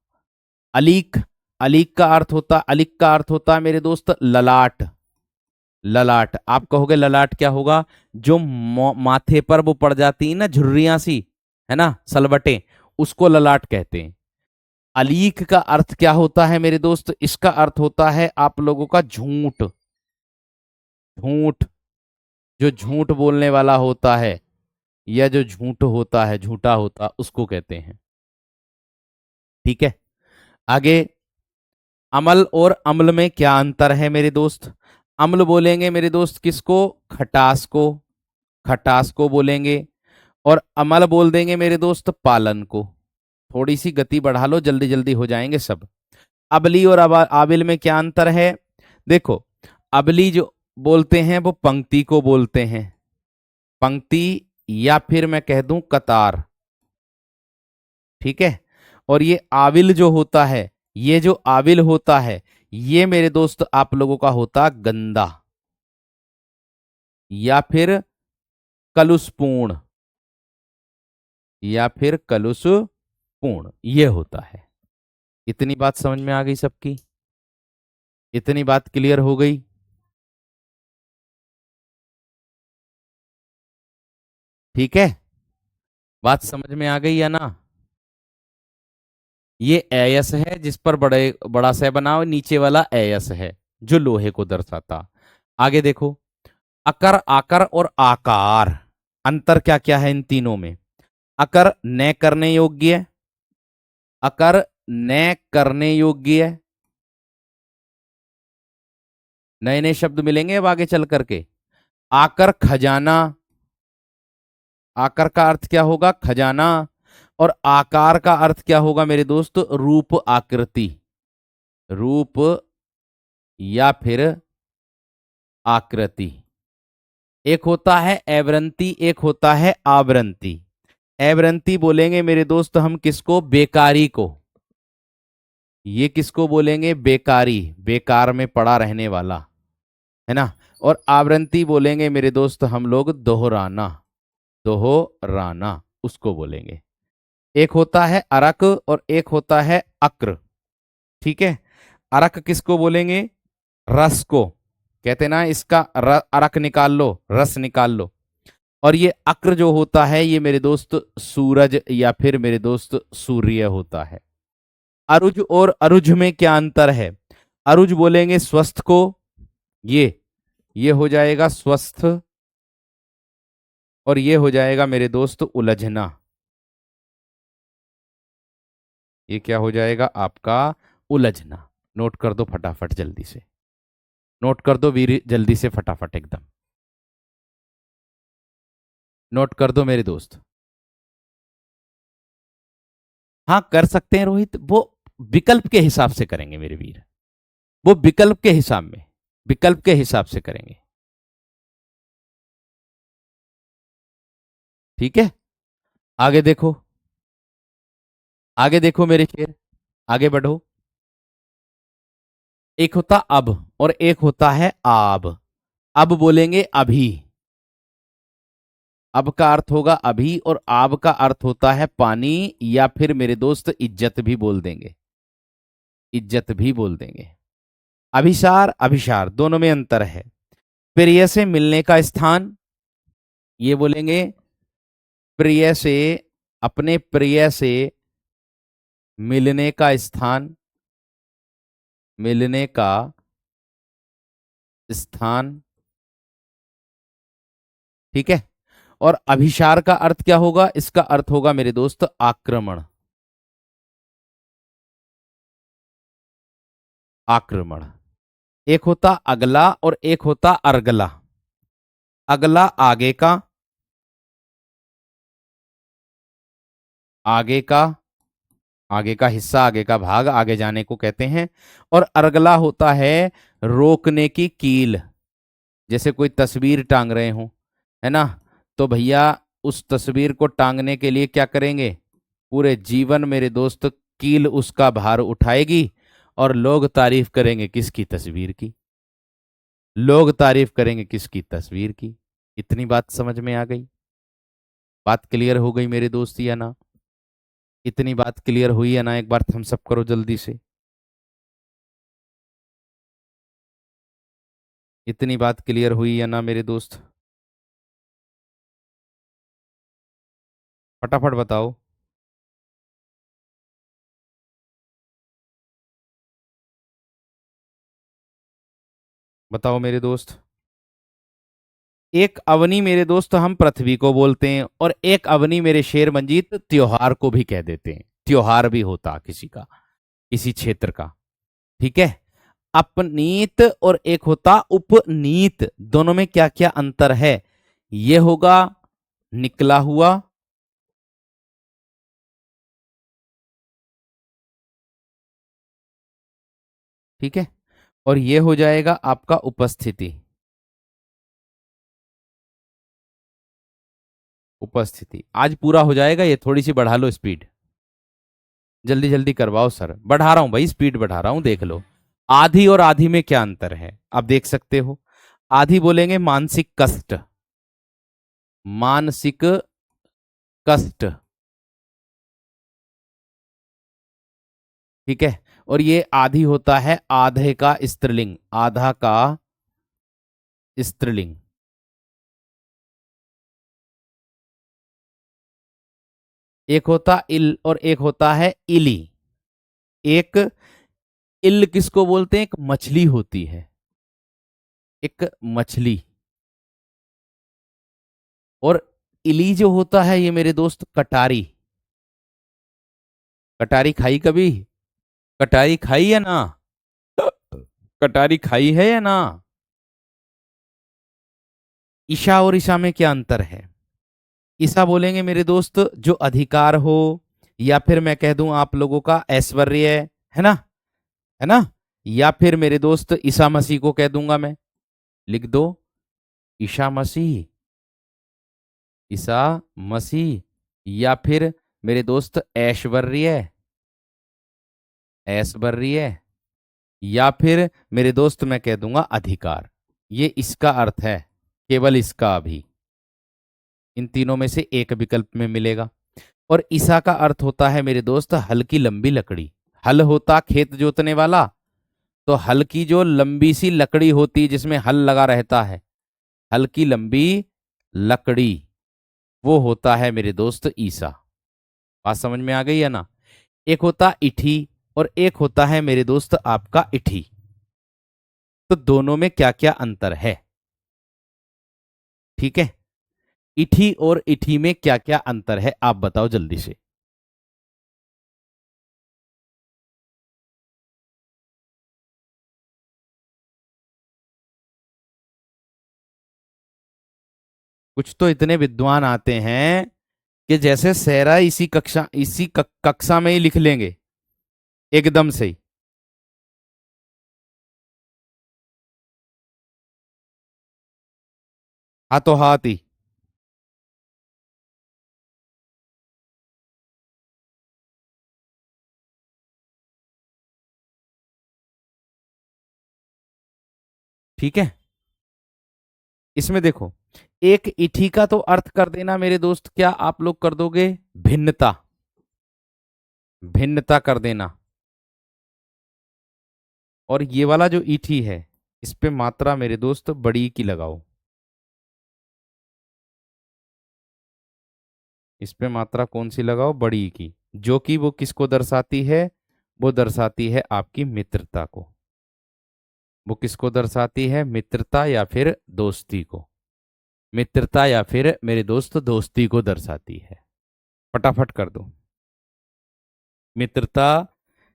अलीक, अलीक का अर्थ होता, अलीक का अर्थ होता है मेरे दोस्त ललाट, ललाट। आप कहोगे ललाट क्या होगा? जो माथे पर वो पड़ जाती है ना झुर्रियां सी, है ना, सलवटें, उसको ललाट कहते हैं। अलीक का अर्थ क्या होता है मेरे दोस्त? इसका अर्थ होता है आप लोगों का झूठ, झूठ, जो झूठ बोलने वाला होता है, या जो झूठ होता है, झूठा होता, उसको कहते हैं। ठीक है। आगे अमल और अम्ल में क्या अंतर है मेरे दोस्त? अम्ल बोलेंगे मेरे दोस्त किसको? खटास को, खटास को बोलेंगे। और अमल बोल देंगे मेरे दोस्त पालन को। थोड़ी सी गति बढ़ा लो, जल्दी जल्दी हो जाएंगे सब। अबली और आबिल में क्या अंतर है? देखो अबली जो बोलते हैं वो पंक्ति को बोलते हैं, पंक्ति, या फिर मैं कह दूं कतार। ठीक है। और ये आविल जो होता है, ये जो आविल होता है, ये मेरे दोस्त आप लोगों का होता गंदा, या फिर कलुषपूर्ण, या फिर कलुषपूर्ण, ये होता है। इतनी बात समझ में आ गई सबकी? इतनी बात क्लियर हो गई? ठीक है। बात समझ में आ गई है ना? ये एयस है जिस पर बड़े बड़ा से बना और नीचे वाला एयस है जो लोहे को दर्शाता। आगे देखो, अकर, आकर और आकार, अंतर क्या क्या है इन तीनों में? अकर न करने योग्य है, अकर न करने योग्य है। नए नए शब्द मिलेंगे अब आगे चल करके। आकर खजाना, आकर का अर्थ क्या होगा? खजाना। और आकार का अर्थ क्या होगा मेरे दोस्त? रूप, आकृति, रूप या फिर आकृति। एक होता है एवरंती, एक होता है आवृंती। एवरंती बोलेंगे मेरे दोस्त हम किसको? बेकारी को। ये किसको बोलेंगे? बेकारी, बेकार में पड़ा रहने वाला, है ना। और आवृंती बोलेंगे मेरे दोस्त हम लोग दोहराना, दोहराना उसको बोलेंगे। एक होता है अरक और एक होता है अक्र। ठीक है, अरक किसको बोलेंगे? रस को। कहते ना इसका अरक निकाल लो, रस निकाल लो। और ये अक्र जो होता है ये मेरे दोस्त सूरज या फिर मेरे दोस्त सूर्य होता है। अरुज और अरुज में क्या अंतर है? अरुज बोलेंगे स्वस्थ को, ये हो जाएगा स्वस्थ, और ये हो जाएगा मेरे दोस्त उलझना। ये क्या हो जाएगा आपका? उलझना। नोट कर दो फटाफट जल्दी से, नोट कर दो वीर जल्दी से फटाफट एकदम, नोट कर दो मेरे दोस्त। हाँ कर सकते हैं रोहित, वो विकल्प के हिसाब से करेंगे मेरे वीर, वो विकल्प के हिसाब में, विकल्प के हिसाब से करेंगे। ठीक है, आगे देखो, आगे देखो मेरे शेर, आगे बढ़ो। एक होता अब और एक होता है आब। अब बोलेंगे अभी, अब का अर्थ होगा अभी, और आब का अर्थ होता है पानी, या फिर मेरे दोस्त इज्जत भी बोल देंगे, इज्जत भी बोल देंगे। अभिसार, अभिसार दोनों में अंतर है। प्रिय से मिलने का स्थान, ये बोलेंगे प्रिय से, अपने प्रिय से मिलने का स्थान, मिलने का स्थान। ठीक है, और अभिसार का अर्थ क्या होगा? इसका अर्थ होगा मेरे दोस्त आक्रमण, आक्रमण। एक होता अगला और एक होता अर्गला। अगला आगे का, आगे का, आगे का हिस्सा, आगे का भाग, आगे जाने को कहते हैं। और अर्गला होता है रोकने की कील। जैसे कोई तस्वीर टांग रहे हो, है ना, तो भैया उस तस्वीर को टांगने के लिए क्या करेंगे? पूरे जीवन मेरे दोस्त कील उसका भार उठाएगी, और लोग तारीफ करेंगे किसकी? तस्वीर की। लोग तारीफ करेंगे किसकी? तस्वीर की। इतनी बात समझ में आ गई? बात क्लियर हो गई मेरे दोस्त या ना? इतनी बात क्लियर हुई है ना? एक बार थम्स अप करो जल्दी से। इतनी बात क्लियर हुई है ना मेरे दोस्त? फटाफट बताओ। बताओ मेरे दोस्त। एक अवनी मेरे दोस्त हम पृथ्वी को बोलते हैं, और एक अवनी मेरे शेर मंजीत त्योहार को भी कह देते हैं। त्योहार भी होता किसी का, किसी क्षेत्र का। ठीक है, अपनीत और एक होता उपनीत, दोनों में क्या क्या अंतर है? ये होगा निकला हुआ, ठीक है, और ये हो जाएगा आपका उपस्थिति, उपस्थिति। आज पूरा हो जाएगा ये, थोड़ी सी बढ़ा लो स्पीड, जल्दी जल्दी करवाओ सर। बढ़ा रहा हूं भाई, स्पीड बढ़ा रहा हूं, देख लो। आधी और आधी में क्या अंतर है आप देख सकते हो। आधी बोलेंगे मानसिक कष्ट, मानसिक कष्ट। ठीक है, और ये आधी होता है आधे का स्त्रीलिंग, आधा का स्त्रीलिंग। एक होता इल और एक होता है इली। एक इल किसको बोलते हैं? एक मछली होती है, एक मछली। और इली जो होता है ये मेरे दोस्त कटारी। कटारी खाई कभी? कटारी खाई है ना? कटारी खाई है या ना? ईशा और ईशा में क्या अंतर है? ईशा बोलेंगे मेरे दोस्त जो अधिकार हो, या फिर मैं कह दूं आप लोगों का ऐश्वर्य, है ना? है ना? या फिर मेरे दोस्त ईसा मसीह को कह दूंगा मैं, लिख दो ईशा मसीह, ईसा मसीह। या फिर मेरे दोस्त ऐश्वर्य, ऐश्वर्य। या फिर मेरे दोस्त मैं कह दूंगा अधिकार। ये इसका अर्थ है, केवल इसका अभी इन तीनों में से एक विकल्प में मिलेगा। और ईसा का अर्थ होता है मेरे दोस्त हल्की लंबी लकड़ी। हल होता खेत जोतने वाला, तो हल की जो लंबी सी लकड़ी होती जिसमें हल लगा रहता है, हल्की लंबी लकड़ी, वो होता है मेरे दोस्त ईसा। बात समझ में आ गई है ना? एक होता इठी और एक होता है मेरे दोस्त आपका इठी। तो दोनों में क्या क्या अंतर है? ठीक है, इठी और इठी में क्या क्या अंतर है आप बताओ जल्दी से। कुछ तो इतने विद्वान आते हैं कि जैसे सहरा इसी कक्षा, इसी कक्षा में ही लिख लेंगे एकदम से ही। हाथों हाथ ही। ठीक है, इसमें देखो, एक इठी का तो अर्थ कर देना मेरे दोस्त, क्या आप लोग कर दोगे? भिन्नता, भिन्नता कर देना। और ये वाला जो ईठी है, इस पे मात्रा मेरे दोस्त बड़ी की लगाओ। इस पे मात्रा कौन सी लगाओ? बड़ी की। जो कि वो किसको दर्शाती है? वो दर्शाती है आपकी मित्रता को। वो किसको दर्शाती है? मित्रता या फिर दोस्ती को। मित्रता या फिर मेरे दोस्त दोस्ती को दर्शाती है। फटाफट कर दो। मित्रता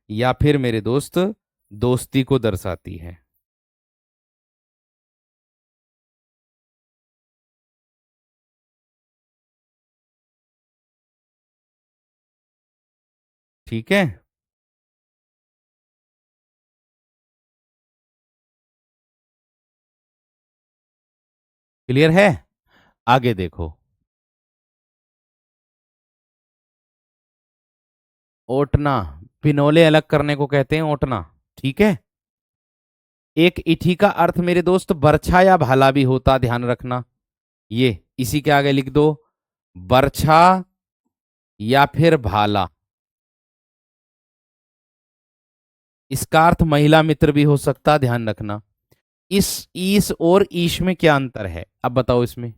या फिर मेरे दोस्त दोस्ती को दर्शाती है। ठीक है, क्लियर है? आगे देखो। ओटना, पिनोले अलग करने को कहते हैं ओटना। ठीक है, एक इठी का अर्थ मेरे दोस्त बरछा या भाला भी होता, ध्यान रखना। ये इसी के आगे लिख दो, बरछा या फिर भाला। इसका अर्थ महिला मित्र भी हो सकता, ध्यान रखना। इस ईस और ईश में क्या अंतर है अब बताओ इसमें?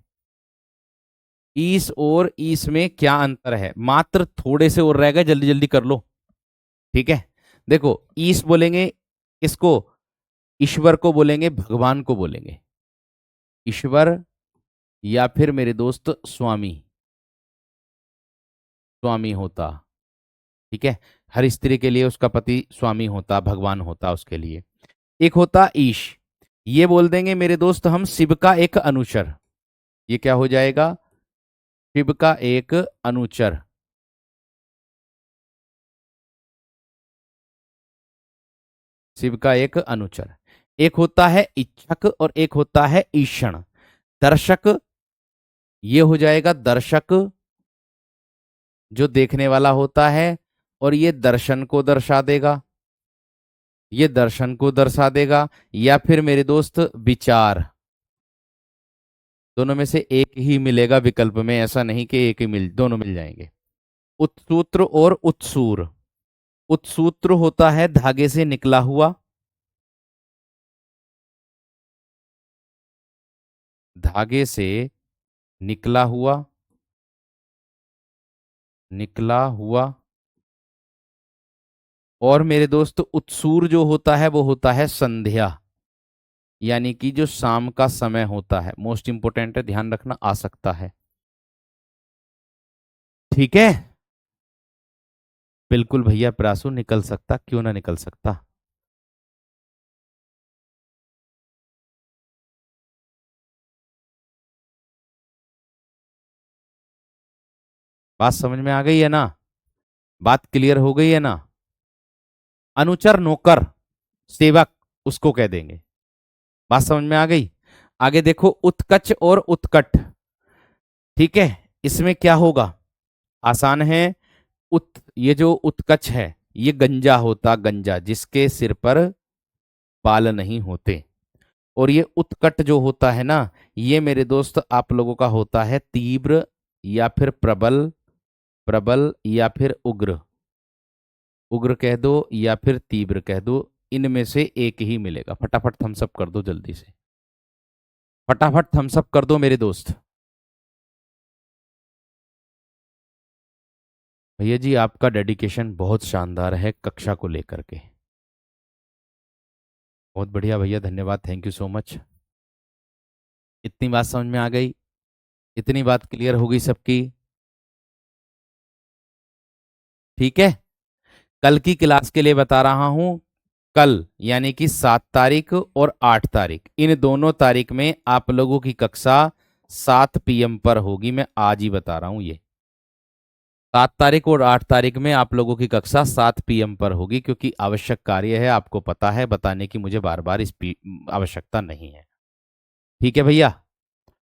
ईस और ईस में क्या अंतर है? मात्र थोड़े से और रह गए, जल्दी जल्दी कर लो। ठीक है, देखो, ईश बोलेंगे इसको, ईश्वर को बोलेंगे, भगवान को बोलेंगे ईश्वर, या फिर मेरे दोस्त स्वामी, स्वामी होता। ठीक है, हर स्त्री के लिए उसका पति स्वामी होता, भगवान होता उसके लिए। एक होता ईश, ये बोल देंगे मेरे दोस्त हम शिव का एक अनुचर। ये क्या हो जाएगा? शिव का एक अनुचर। शिव का एक अनुचर। एक होता है इच्छक और एक होता है ईक्षण। दर्शक, ये हो जाएगा दर्शक, जो देखने वाला होता है, और ये दर्शन को दर्शा देगा, ये दर्शन को दर्शा देगा। या फिर मेरे दोस्त विचार। दोनों में से एक ही मिलेगा विकल्प में, ऐसा नहीं कि एक ही मिल, दोनों मिल जाएंगे। उत्सूत्र और उत्सूर। उत्सूत्र होता है धागे से निकला हुआ, धागे से निकला हुआ। निकला हुआ। और मेरे दोस्त उत्सूर जो होता है वो होता है संध्या, यानी कि जो शाम का समय होता है। मोस्ट इंपोर्टेंट है, ध्यान रखना, आ सकता है। ठीक है। बिल्कुल भैया प्रासु, निकल सकता, क्यों ना निकल सकता। बात समझ में आ गई है ना? बात क्लियर हो गई है ना? अनुचर, नौकर, सेवक, उसको कह देंगे। बात समझ में आ गई? आगे देखो, उत्कच और उत्कट। ठीक है, इसमें क्या होगा? आसान है। ये जो उत्कच है, ये गंजा होता, गंजा जिसके सिर पर बाल नहीं होते। और ये उत्कट जो होता है ना, ये मेरे दोस्त आप लोगों का होता है तीव्र, या फिर प्रबल। प्रबल या फिर उग्र। उग्र कह दो या फिर तीव्र कह दो, इनमें से एक ही मिलेगा। फटाफट थम्स अप कर दो जल्दी से, फटाफट थम्स अप कर दो मेरे दोस्त। भैया जी, आपका डेडिकेशन बहुत शानदार है कक्षा को लेकर के। बहुत बढ़िया भैया, धन्यवाद, थैंक यू सो मच। इतनी बात समझ में आ गई? इतनी बात क्लियर हो गई सबकी? ठीक है। कल की क्लास के लिए बता रहा हूं। कल यानी कि 7 तारीख और 8 तारीख, इन दोनों तारीख में आप लोगों की कक्षा 7 PM पर होगी। मैं आज ही बता रहा हूं ये। 7 तारीख और 8 तारीख में आप लोगों की कक्षा 7 PM पर होगी, क्योंकि आवश्यक कार्य है, आपको पता है, बताने की मुझे बार बार इस आवश्यकता नहीं है। ठीक है भैया।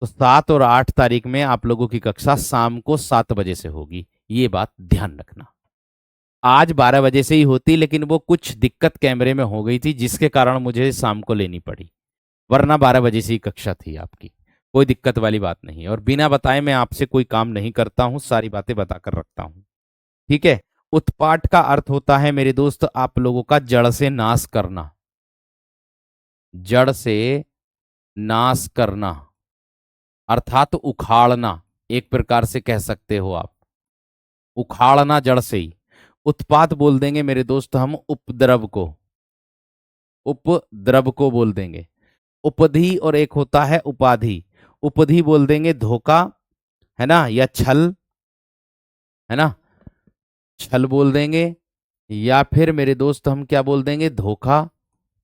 तो 7 और 8 तारीख में आप लोगों की कक्षा शाम को 7 बजे से होगी, ये बात ध्यान रखना। आज 12 बजे से ही होती, लेकिन वो कुछ दिक्कत कैमरे में हो गई थी, जिसके कारण मुझे शाम को लेनी पड़ी। वरना 12 बजे से ही कक्षा थी आपकी। कोई दिक्कत वाली बात नहीं है, और बिना बताए मैं आपसे कोई काम नहीं करता हूं, सारी बातें बताकर रखता हूं। ठीक है। उत्पाट का अर्थ होता है मेरे दोस्त आप लोगों का जड़ से नाश करना। जड़ से नाश करना, अर्थात उखाड़ना, एक प्रकार से कह सकते हो आप। उखाड़ना जड़ से ही। उत्पात बोल देंगे मेरे दोस्त हम उपद्रव को। उपद्रव को बोल देंगे। उपधि और एक होता है उपाधि। उपधि बोल देंगे धोखा, है ना, या छल, है ना, छल बोल देंगे। या फिर मेरे दोस्त हम क्या बोल देंगे, धोखा,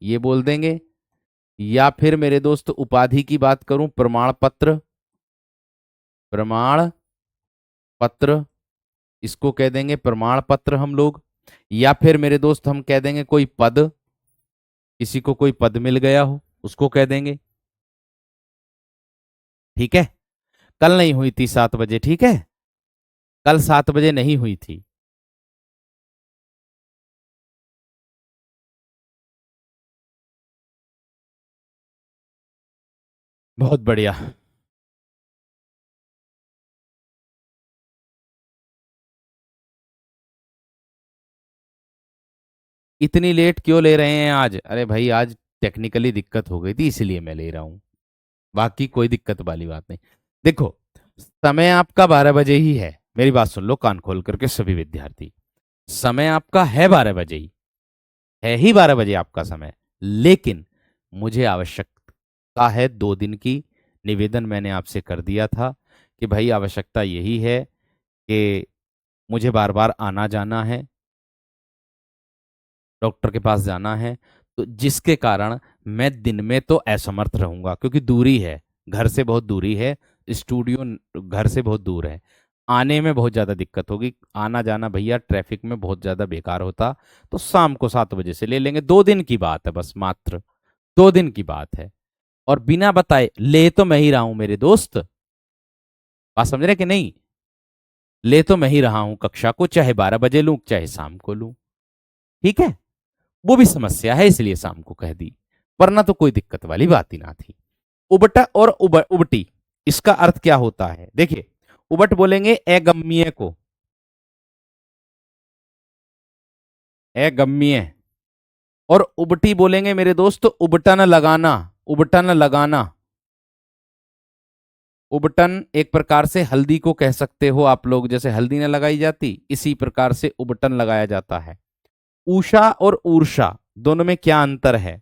ये बोल देंगे। या फिर मेरे दोस्त उपाधि की बात करूं, प्रमाण पत्र। प्रमाण पत्र, इसको कह देंगे प्रमाण पत्र हम लोग। या फिर मेरे दोस्त हम कह देंगे कोई पद, किसी को कोई पद मिल गया हो, उसको कह देंगे। ठीक है। कल नहीं हुई थी 7 बजे, ठीक है। कल 7 बजे नहीं हुई थी। बहुत बढ़िया। इतनी लेट क्यों ले रहे हैं आज? अरे भाई, आज टेक्निकली दिक्कत हो गई थी, इसलिए मैं ले रहा हूँ। बाकी कोई दिक्कत वाली बात नहीं। देखो, समय आपका 12 बजे ही है। मेरी बात सुन लो कान खोल करके सभी विद्यार्थी। समय आपका है 12 बजे ही, है ही 12 बजे आपका समय। लेकिन मुझे आवश्यकता है 2 दिन की। निवेदन मैंने आपसे कर दिया था कि भाई आवश्यकता यही है कि मुझे बार बार आना जाना है, डॉक्टर के पास जाना है। तो जिसके कारण मैं दिन में तो असमर्थ रहूंगा, क्योंकि दूरी है, घर से बहुत दूरी है। स्टूडियो घर से बहुत दूर है। आने में बहुत ज़्यादा दिक्कत होगी, आना जाना भैया ट्रैफिक में बहुत ज़्यादा बेकार होता। तो शाम को 7 बजे से ले लेंगे, 2 दिन की बात है बस, मात्र 2 दिन की बात है। और बिना बताए ले तो मैं ही रहा हूं मेरे दोस्त। बात समझ रहे कि नहीं? ले तो मैं ही रहा हूं कक्षा को, चाहे 12 बजे लूं चाहे शाम को लूं। ठीक है। वो भी समस्या है, इसलिए शाम को कह दी, वरना तो कोई दिक्कत वाली बात ही ना थी। उबटा और उबटी, इसका अर्थ क्या होता है? देखिए, उबट बोलेंगे अगम्य को, अगम्य। और उबटी बोलेंगे मेरे दोस्त उबटन लगाना, उबटन लगाना। उबटन एक प्रकार से हल्दी को कह सकते हो आप लोग, जैसे हल्दी न लगाई जाती इसी प्रकार से उबटन लगाया जाता है। उषा और ऊर्षा दोनों में क्या अंतर है?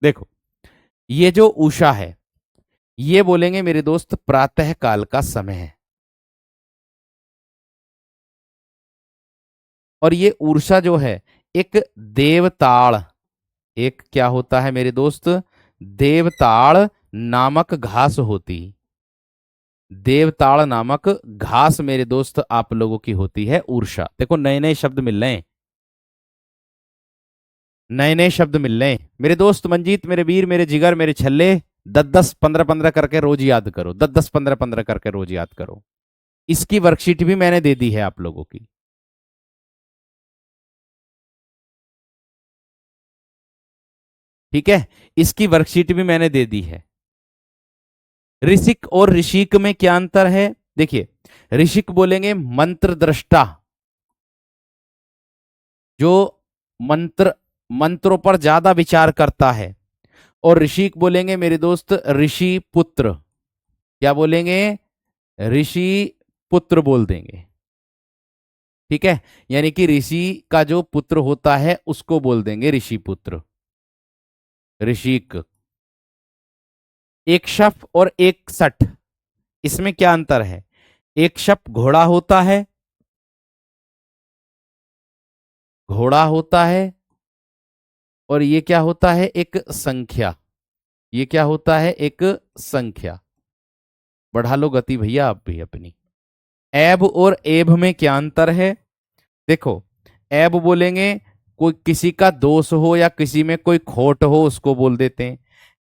देखो, ये जो उषा है ये बोलेंगे मेरे दोस्त प्रातः काल का समय है, और ये ऊर्षा जो है एक देवताड़, एक क्या होता है मेरे दोस्त, देवताड़ नामक घास होती, देवताड़ नामक घास मेरे दोस्त आप लोगों की होती है ऊर्षा। देखो नए नए शब्द मिल रहे हैं, नए नए शब्द मिल रहे हैं मेरे दोस्त मंजीत, मेरे वीर, मेरे जिगर, मेरे छल्ले। 10 10 15 15 करके रोज याद करो, 10 10 15 15 करके रोज याद करो। इसकी वर्कशीट भी मैंने दे दी है आप लोगों की। ठीक है, इसकी वर्कशीट भी मैंने दे दी है। ऋषिक और ऋषिक में क्या अंतर है? देखिए, ऋषिक बोलेंगे मंत्र दृष्टा, जो मंत्र मंत्रों पर ज्यादा विचार करता है। और ऋषिक बोलेंगे मेरे दोस्त ऋषि पुत्र, क्या बोलेंगे? ऋषि पुत्र बोल देंगे। ठीक है, यानी कि ऋषि का जो पुत्र होता है उसको बोल देंगे ऋषि पुत्र, ऋषिक। एक शफ और एक सठ, इसमें क्या अंतर है? एक शफ घोड़ा होता है, घोड़ा होता है, और ये क्या होता है? एक संख्या, ये क्या होता है? एक संख्या। बढ़ा लो गति भैया आप भी अपनी। एब और एब में क्या अंतर है? देखो, एब बोलेंगे कोई किसी का दोष हो या किसी में कोई खोट हो उसको बोल देते हैं।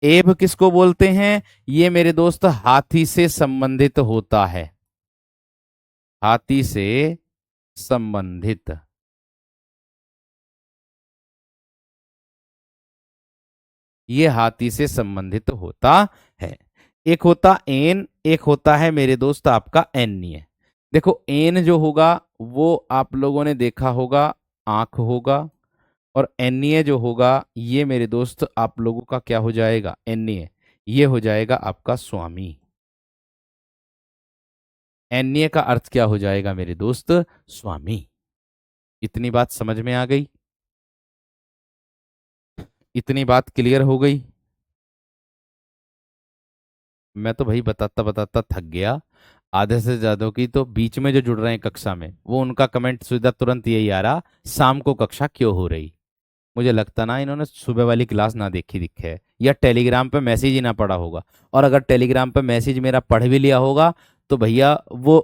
एब किसको बोलते हैं? ये मेरे दोस्त हाथी से संबंधित होता है, हाथी से संबंधित। ये हाथी से संबंधित होता है। एक होता एन, एक होता है मेरे दोस्त आपका एन्य। देखो, एन जो होगा वो आप लोगों ने देखा होगा आंख होगा, और एन्य जो होगा ये मेरे दोस्त आप लोगों का क्या हो जाएगा? एन्य, ये हो जाएगा आपका स्वामी। एन्य का अर्थ क्या हो जाएगा मेरे दोस्त? स्वामी। इतनी बात समझ में आ गई? इतनी बात क्लियर हो गई? मैं तो भाई बताता बताता थक गया। आधे से ज्यादा की तो बीच में जो जुड़ रहे हैं कक्षा में, वो उनका कमेंट सीधा तुरंत यही आ रहा, शाम को कक्षा क्यों हो रही। मुझे लगता ना इन्होंने सुबह वाली क्लास ना देखी दिखे है, या टेलीग्राम पे मैसेज ही ना पढ़ा होगा। और अगर टेलीग्राम पे मैसेज मेरा पढ़ भी लिया होगा तो भैया वो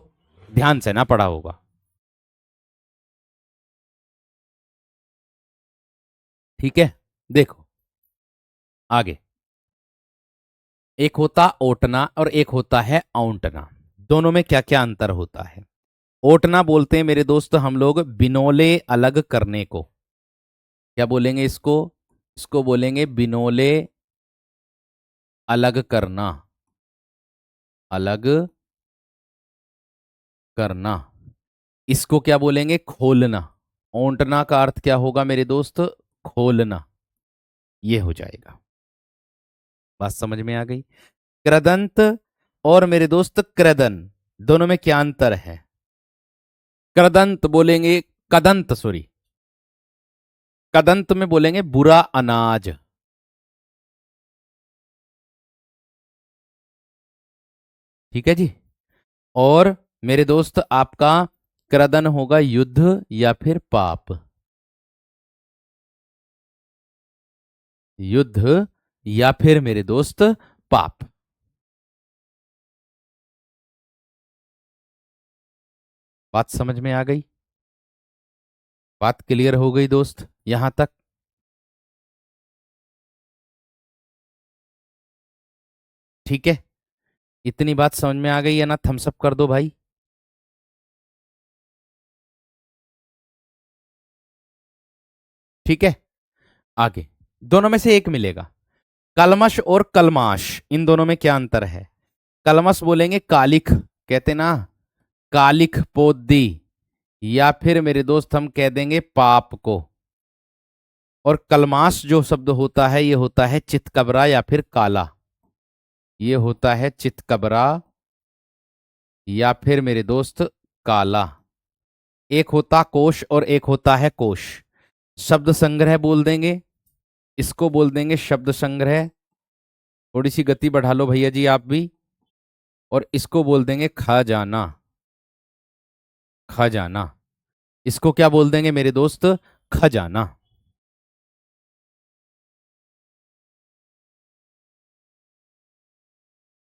ध्यान से ना पढ़ा होगा। ठीक है, देखो आगे। एक होता ओटना और एक होता है औंटना। दोनों में क्या क्या अंतर होता है? ओटना बोलते हैं मेरे दोस्त हम लोग बिनोले अलग करने को। क्या बोलेंगे इसको? इसको बोलेंगे बिनोले अलग करना, अलग करना। इसको क्या बोलेंगे? खोलना। ओंटना का अर्थ क्या होगा मेरे दोस्त? खोलना। ये हो जाएगा। बात समझ में आ गई? कृदंत और मेरे दोस्त कृदन, दोनों में क्या अंतर है? कृदंत बोलेंगे, कदंत सॉरी, कदंत में बोलेंगे बुरा अनाज। ठीक है जी। और मेरे दोस्त आपका क्रदन होगा युद्ध या फिर पाप, युद्ध या फिर मेरे दोस्त पाप। बात समझ में आ गई? बात क्लियर हो गई दोस्त यहां तक? ठीक है, इतनी बात समझ में आ गई है ना? थम्स अप कर दो भाई। ठीक है, आगे। दोनों में से एक मिलेगा। कलमश और कलमाश, इन दोनों में क्या अंतर है? कलमश बोलेंगे कालिख, कहते ना, कालिख पोदी, या फिर मेरे दोस्त हम कह देंगे पाप को। और कलमाश जो शब्द होता है ये होता है चितकबरा या फिर काला। ये होता है चितकबरा या फिर मेरे दोस्त काला। एक होता कोश और एक होता है कोश। शब्द संग्रह बोल देंगे, इसको बोल देंगे शब्द संग्रह। थोड़ी सी गति बढ़ा लो भैया जी आप भी। और इसको बोल देंगे खजाना। खजाना, इसको क्या बोल देंगे मेरे दोस्त? खजाना।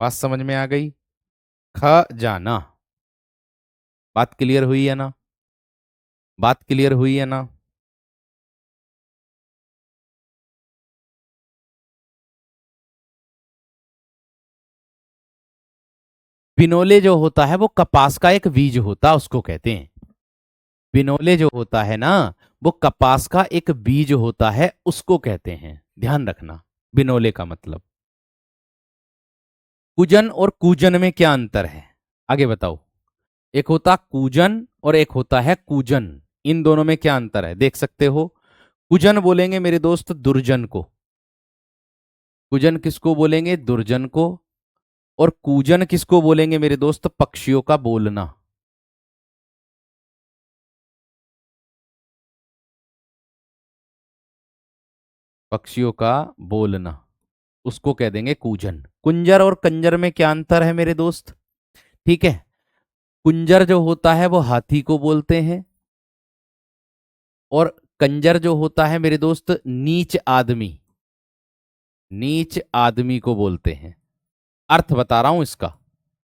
बात समझ में आ गई? खजाना। बात क्लियर हुई है ना? बात क्लियर हुई है ना? बिनोले जो होता है वो कपास का एक बीज होता है, उसको कहते हैं। बिनोले जो होता है ना, वो कपास का एक बीज होता है, उसको कहते हैं। ध्यान रखना, बिनोले का मतलब। कुजन और कूजन में क्या अंतर है? आगे बताओ। एक होता कूजन और एक होता है कूजन। इन दोनों में क्या अंतर है देख सकते हो। कुजन बोलेंगे मेरे दोस्त दुर्जन को। कुजन किसको बोलेंगे? दुर्जन को। और कूजन किसको बोलेंगे मेरे दोस्त? पक्षियों का बोलना। पक्षियों का बोलना, उसको कह देंगे कूजन। कुंजर और कंजर में क्या अंतर है मेरे दोस्त? ठीक है। कुंजर जो होता है वो हाथी को बोलते हैं, और कंजर जो होता है मेरे दोस्त नीच आदमी। नीच आदमी को बोलते हैं। अर्थ बता रहा हूं इसका,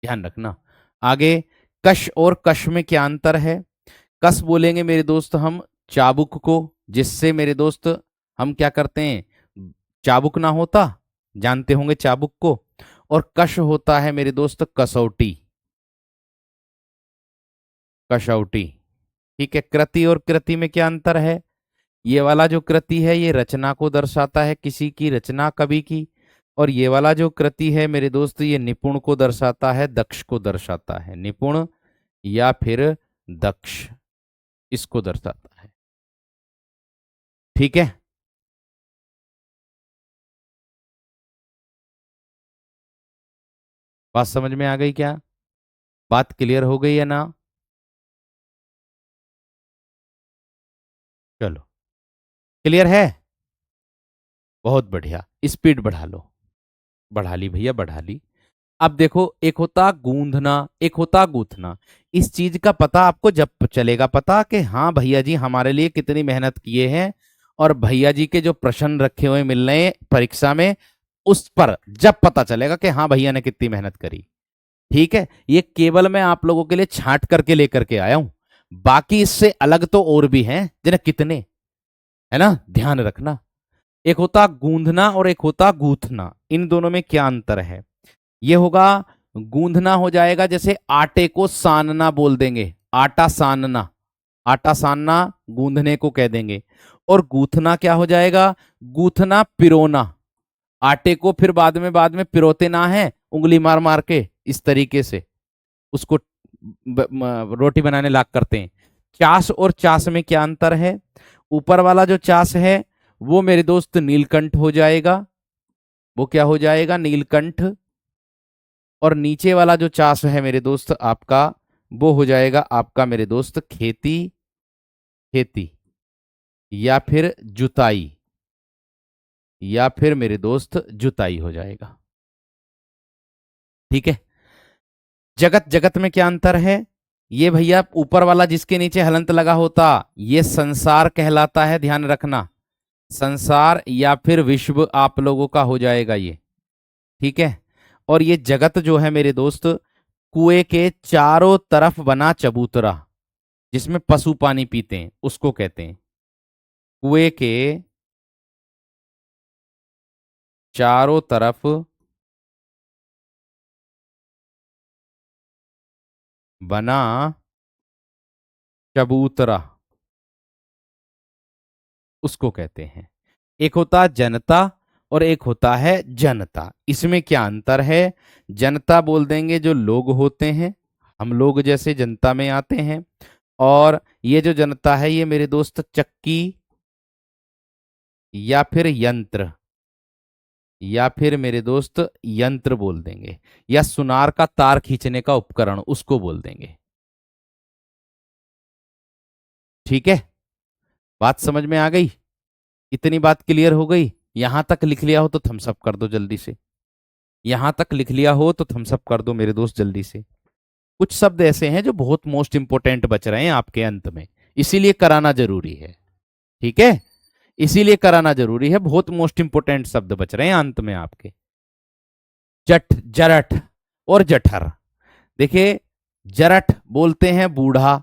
ध्यान रखना। आगे, कश और कश में क्या अंतर है? कस बोलेंगे मेरे दोस्त हम चाबुक को, जिससे मेरे दोस्त हम क्या करते हैं, चाबुक ना होता, जानते होंगे चाबुक को। और कश होता है मेरे दोस्त कसौटी। कसौटी। ठीक है। कृति और कृति में क्या अंतर है? ये वाला जो कृति है ये रचना को दर्शाता है, किसी की रचना कवि की। और ये वाला जो कृति है मेरे दोस्त ये निपुण को दर्शाता है, दक्ष को दर्शाता है। निपुण या फिर दक्ष, इसको दर्शाता है। ठीक है। बात समझ में आ गई क्या? बात क्लियर हो गई है ना? चलो, क्लियर है। बहुत बढ़िया, स्पीड बढ़ा लो। बढ़ा ली भैया, बढ़ा ली। अब देखो, एक होता गूंधना, एक होता गूंथना। इस चीज का पता आपको जब चलेगा पता कि हाँ भैया जी हमारे लिए कितनी मेहनत किए हैं, और भैया जी के जो प्रश्न रखे हुए मिल रहे हैं परीक्षा में, उस पर जब पता चलेगा कि हाँ भैया ने कितनी मेहनत करी। ठीक है। ये केवल मैं आप लोगों के लिए छांट करके लेकर के आया हूं। बाकी इससे अलग तो और भी हैं जिन्हें कितने, है ना, ध्यान रखना। एक होता गूंधना और एक होता गूंथना। इन दोनों में क्या अंतर है? ये होगा, गूंधना हो जाएगा जैसे आटे को सानना बोल देंगे, आटा सानना। आटा सानना गूंधने को कह देंगे। और गूंथना क्या हो जाएगा? गूंथना पिरोना। आटे को फिर बाद में पिरोते ना है, उंगली मार मार के इस तरीके से उसको रोटी बनाने लायक करते हैं। चास और चास में क्या अंतर है? ऊपर वाला जो चास है वो मेरे दोस्त नीलकंठ हो जाएगा। वो क्या हो जाएगा? नीलकंठ। और नीचे वाला जो चास है मेरे दोस्त आपका, वो हो जाएगा आपका मेरे दोस्त खेती। खेती या फिर जुताई, या फिर मेरे दोस्त जुताई हो जाएगा। ठीक है। जगत, जगत में क्या अंतर है? ये भैया ऊपर वाला जिसके नीचे हलंत लगा होता, ये संसार कहलाता है, ध्यान रखना। संसार या फिर विश्व आप लोगों का हो जाएगा ये। ठीक है। और ये जगत जो है मेरे दोस्त, कुएं के चारों तरफ बना चबूतरा, जिसमें पशु पानी पीते हैं, उसको कहते हैं। कुएं के चारों तरफ बना चबूतरा, उसको कहते हैं। एक होता जनता और एक होता है जनता। इसमें क्या अंतर है? जनता बोल देंगे जो लोग होते हैं, हम लोग जैसे जनता में आते हैं। और ये जो जनता है ये मेरे दोस्त चक्की या फिर यंत्र, या फिर मेरे दोस्त यंत्र बोल देंगे, या सुनार का तार खींचने का उपकरण उसको बोल देंगे। ठीक है, बात समझ में आ गई? इतनी बात क्लियर हो गई? यहां तक लिख लिया हो तो थम्स अप कर दो जल्दी से। यहां तक लिख लिया हो तो थम्स अप कर दो मेरे दोस्त जल्दी से। कुछ शब्द ऐसे हैं जो बहुत मोस्ट इंपोर्टेंट बच रहे हैं आपके अंत में, इसीलिए कराना जरूरी है। ठीक है, इसीलिए कराना जरूरी है, बहुत मोस्ट इंपोर्टेंट शब्द बच रहे हैं अंत में आपके। जट, जरठ और जठर। देखिए, जरठ बोलते हैं बूढ़ा,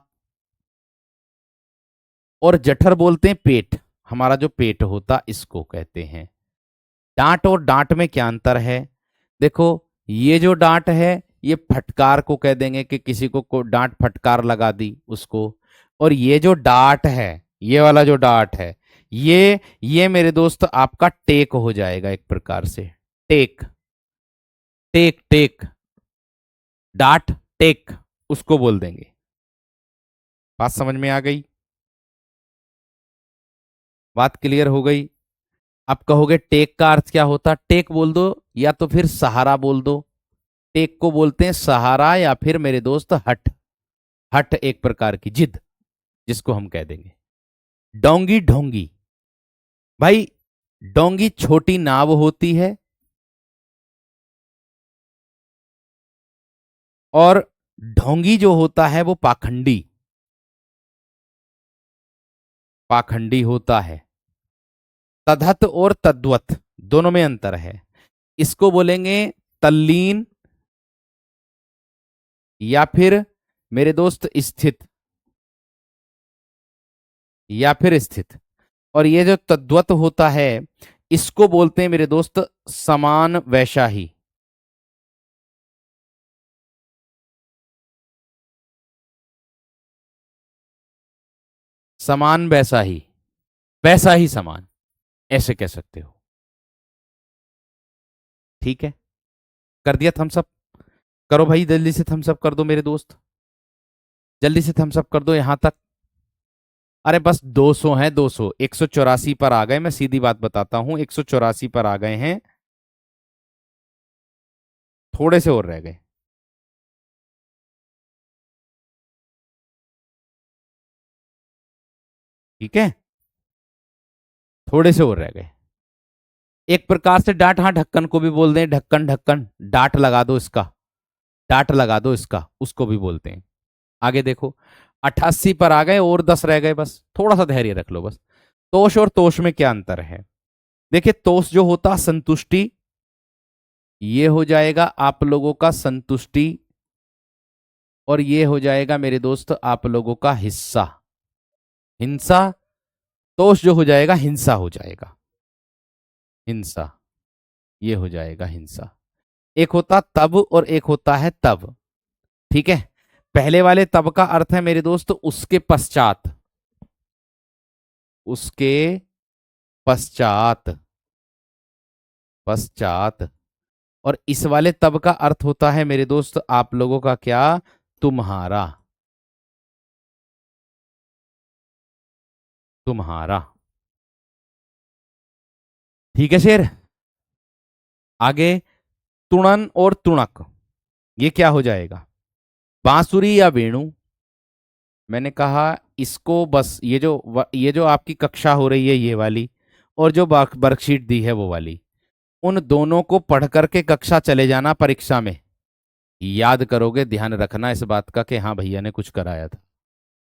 और जठर बोलते हैं पेट। हमारा जो पेट होता इसको कहते हैं। डांट और डांट में क्या अंतर है? देखो, ये जो डांट है ये फटकार को कह देंगे कि किसी को डांट फटकार लगा दी उसको। और ये जो डांट है, ये वाला जो डांट है, ये मेरे दोस्त आपका टेक हो जाएगा एक प्रकार से। टेक, टेक, टेक, डांट टेक उसको बोल देंगे। बात समझ में आ गई? बात क्लियर हो गई? आप कहोगे टेक का अर्थ क्या होता? टेक बोल दो, या तो फिर सहारा बोल दो। टेक को बोलते हैं सहारा, या फिर मेरे दोस्त हठ। हठ एक प्रकार की जिद जिसको हम कह देंगे। डोंगी, ढोंगी। भाई, डोंगी छोटी नाव होती है, और ढोंगी जो होता है वो पाखंडी, पाखंडी होता है। तधत और तद्वत दोनों में अंतर है। इसको बोलेंगे तल्लीन, या फिर मेरे दोस्त स्थित, या फिर स्थित। और ये जो तद्वत होता है इसको बोलते हैं मेरे दोस्त समान वैसा ही। समान वैसा ही, वैसा ही समान, ऐसे कह सकते हो। ठीक है, कर दिया थम्स अप? करो भाई जल्दी से थम्स अप कर दो मेरे दोस्त, जल्दी से थम्स अप कर दो यहां तक। अरे बस 200 है, 200, 184 पर आ गए। मैं सीधी बात बताता हूं, 184 पर आ गए हैं, थोड़े से और रह गए। ठीक है, थोड़े से और रह गए। एक प्रकार से डांट, हाँ ढक्कन को भी बोल दें, ढक्कन, ढक्कन, डांट लगा दो इसका, डांट लगा दो इसका, उसको भी बोलते हैं। आगे देखो, 88 पर आ गए, और 10 रह गए, बस थोड़ा सा धैर्य रख लो बस। तोष और तोष में क्या अंतर है? देखिए, तोष जो होता संतुष्टि, ये हो जाएगा आप लोगों का संतुष्टि, और ये हो जाएगा मेरे दोस्त आप लोगों का हिस्सा, हिंसा। तोष जो हो जाएगा हिंसा हो जाएगा, हिंसा, ये हो जाएगा हिंसा। एक होता तब और एक होता है तब। ठीक है, पहले वाले तब का अर्थ है मेरे दोस्त उसके पश्चात, उसके पश्चात, पश्चात। और इस वाले तब का अर्थ होता है मेरे दोस्त आप लोगों का क्या? तुम्हारा, तुम्हारा। ठीक है शेर। आगे, तुणन और तुणक, ये क्या हो जाएगा? बांसुरी या वेणु। मैंने कहा इसको बस, ये जो आपकी कक्षा हो रही है ये वाली, और जो वर्कशीट दी है वो वाली, उन दोनों को पढ़ करके कक्षा चले जाना, परीक्षा में याद करोगे। ध्यान रखना इस बात का कि हाँ भैया ने कुछ कराया था,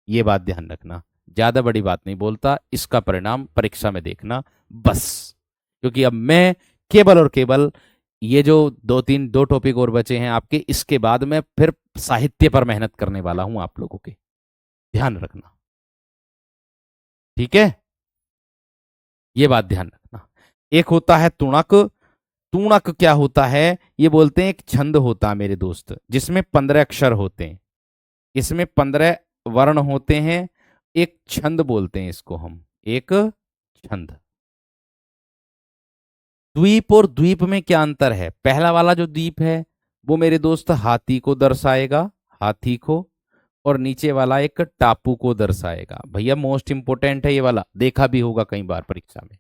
ये बात ध्यान रखना। ज्यादा बड़ी बात नहीं बोलता, इसका परिणाम परीक्षा में देखना बस। क्योंकि अब मैं केवल और केवल ये जो दो टॉपिक और बचे हैं आपके, इसके बाद मैं फिर साहित्य पर मेहनत करने वाला हूं आप लोगों के, ध्यान रखना। ठीक है, ये बात ध्यान रखना। एक होता है तुणक। तुणक क्या होता है? ये बोलते हैं एक छंद होता है मेरे दोस्त, जिसमें 15 अक्षर होते हैं, इसमें 15 वर्ण होते हैं, एक छंद बोलते हैं इसको हम, एक छंद। द्वीप और द्वीप में क्या अंतर है? पहला वाला जो द्वीप है वो मेरे दोस्त हाथी को दर्शाएगा, हाथी को, और नीचे वाला एक टापू को दर्शाएगा। भैया मोस्ट इंपोर्टेंट है ये वाला, देखा भी होगा कई बार परीक्षा में,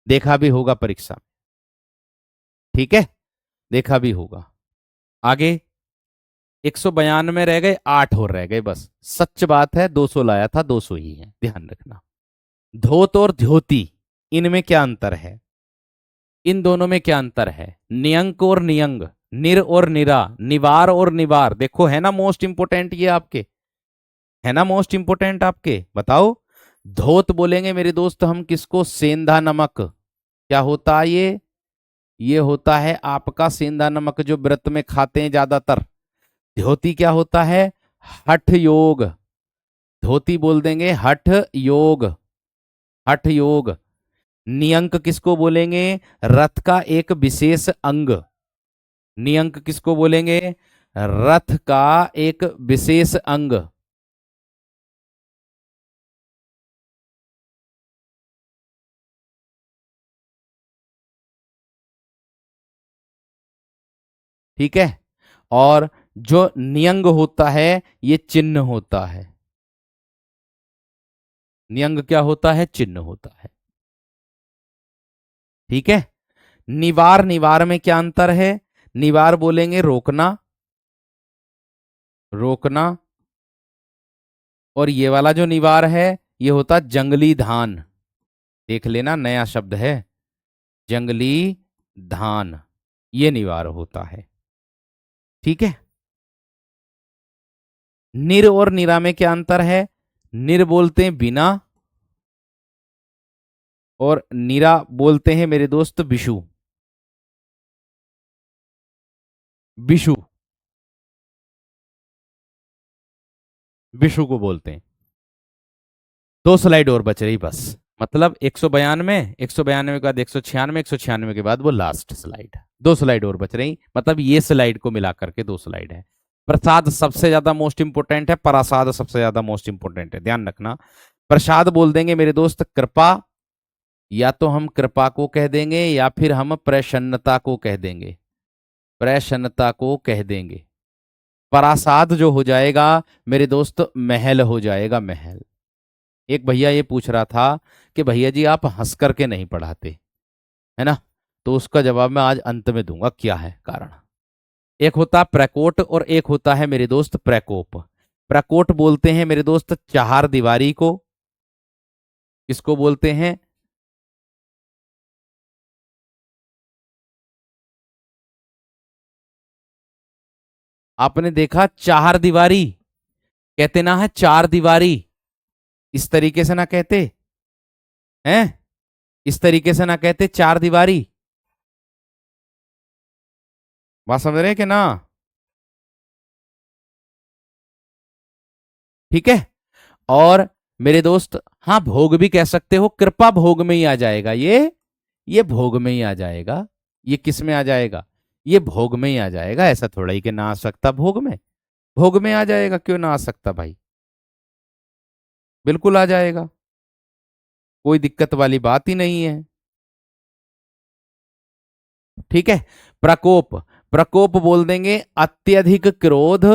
देखा भी होगा परीक्षा में। ठीक है, देखा भी होगा। आगे 192 रह गए, 8 और रह गए बस। सच बात है, 200 लाया था, 200 ही है, ध्यान रखना। धोत और ध्योति, इनमें क्या अंतर है? इन दोनों में क्या अंतर है? नियंक और नियंग, निर और निरा, निवार और निवार। देखो है ना मोस्ट इंपोर्टेंट ये आपके, है ना मोस्ट इंपोर्टेंट आपके, बताओ। धोत बोलेंगे मेरे दोस्त हम किसको? सेंधा नमक। क्या होता है ये होता है आपका सेंधा नमक जो व्रत में खाते हैं ज्यादातर। ध्योति क्या होता है? हठ योग। धोती बोल देंगे हठ योग, हठ योग। नियंक किसको बोलेंगे? रथ का एक विशेष अंग। नियंक किसको बोलेंगे? रथ का एक विशेष अंग। ठीक है, और जो नियंग होता है ये चिन्ह होता है। नियंग क्या होता है? चिन्ह होता है। ठीक है। निवार, निवार में क्या अंतर है? निवार बोलेंगे रोकना, रोकना। और ये वाला जो निवार है ये होता जंगली धान। देख लेना, नया शब्द है, जंगली धान, ये निवार होता है। ठीक है। निर और निरा में क्या अंतर है? निर बोलते हैं बिना, और निरा बोलते हैं मेरे दोस्त विषु, विषु, विषु को बोलते हैं। 2 स्लाइड और बच रही बस, मतलब 192, 192 के बाद 196, 196 के बाद वो लास्ट स्लाइड। 2 स्लाइड और बच रही, मतलब ये स्लाइड को मिला करके 2 स्लाइड है। प्रसाद सबसे ज्यादा मोस्ट इंपोर्टेंट है, प्रसाद सबसे ज्यादा मोस्ट इंपोर्टेंट है, ध्यान रखना। प्रसाद बोल देंगे मेरे दोस्त कृपा, या तो हम कृपा को कह देंगे या फिर हम प्रसन्नता को कह देंगे, प्रसन्नता को कह देंगे। प्रसाद जो हो जाएगा मेरे दोस्त महल हो जाएगा, महल। एक भैया ये पूछ रहा था कि भैया जी आप हंस करके नहीं पढ़ाते, है ना? तो उसका जवाब मैं आज अंत में दूंगा, क्या है कारण। एक होता प्रकोट और एक होता है मेरे दोस्त प्रकोप। प्रकोट बोलते हैं मेरे दोस्त चार दीवारी को। किसको बोलते हैं? आपने देखा चार दीवारी कहते ना है, चार दीवारी, इस तरीके से ना कहते हैं, इस तरीके से ना कहते चार दीवारी। बात समझ रहे हैं कि ना? ठीक है। और मेरे दोस्त, हाँ भोग भी कह सकते हो, कृपा भोग में ही आ जाएगा ये भोग में ही आ जाएगा। ये किस में आ जाएगा? ये भोग में ही आ जाएगा, ऐसा थोड़ा ही कि ना आ सकता भोग में। भोग में आ जाएगा, क्यों ना आ सकता भाई, बिल्कुल आ जाएगा, कोई दिक्कत वाली बात ही नहीं है। ठीक है। प्रकोप, प्रकोप बोल देंगे अत्यधिक क्रोध,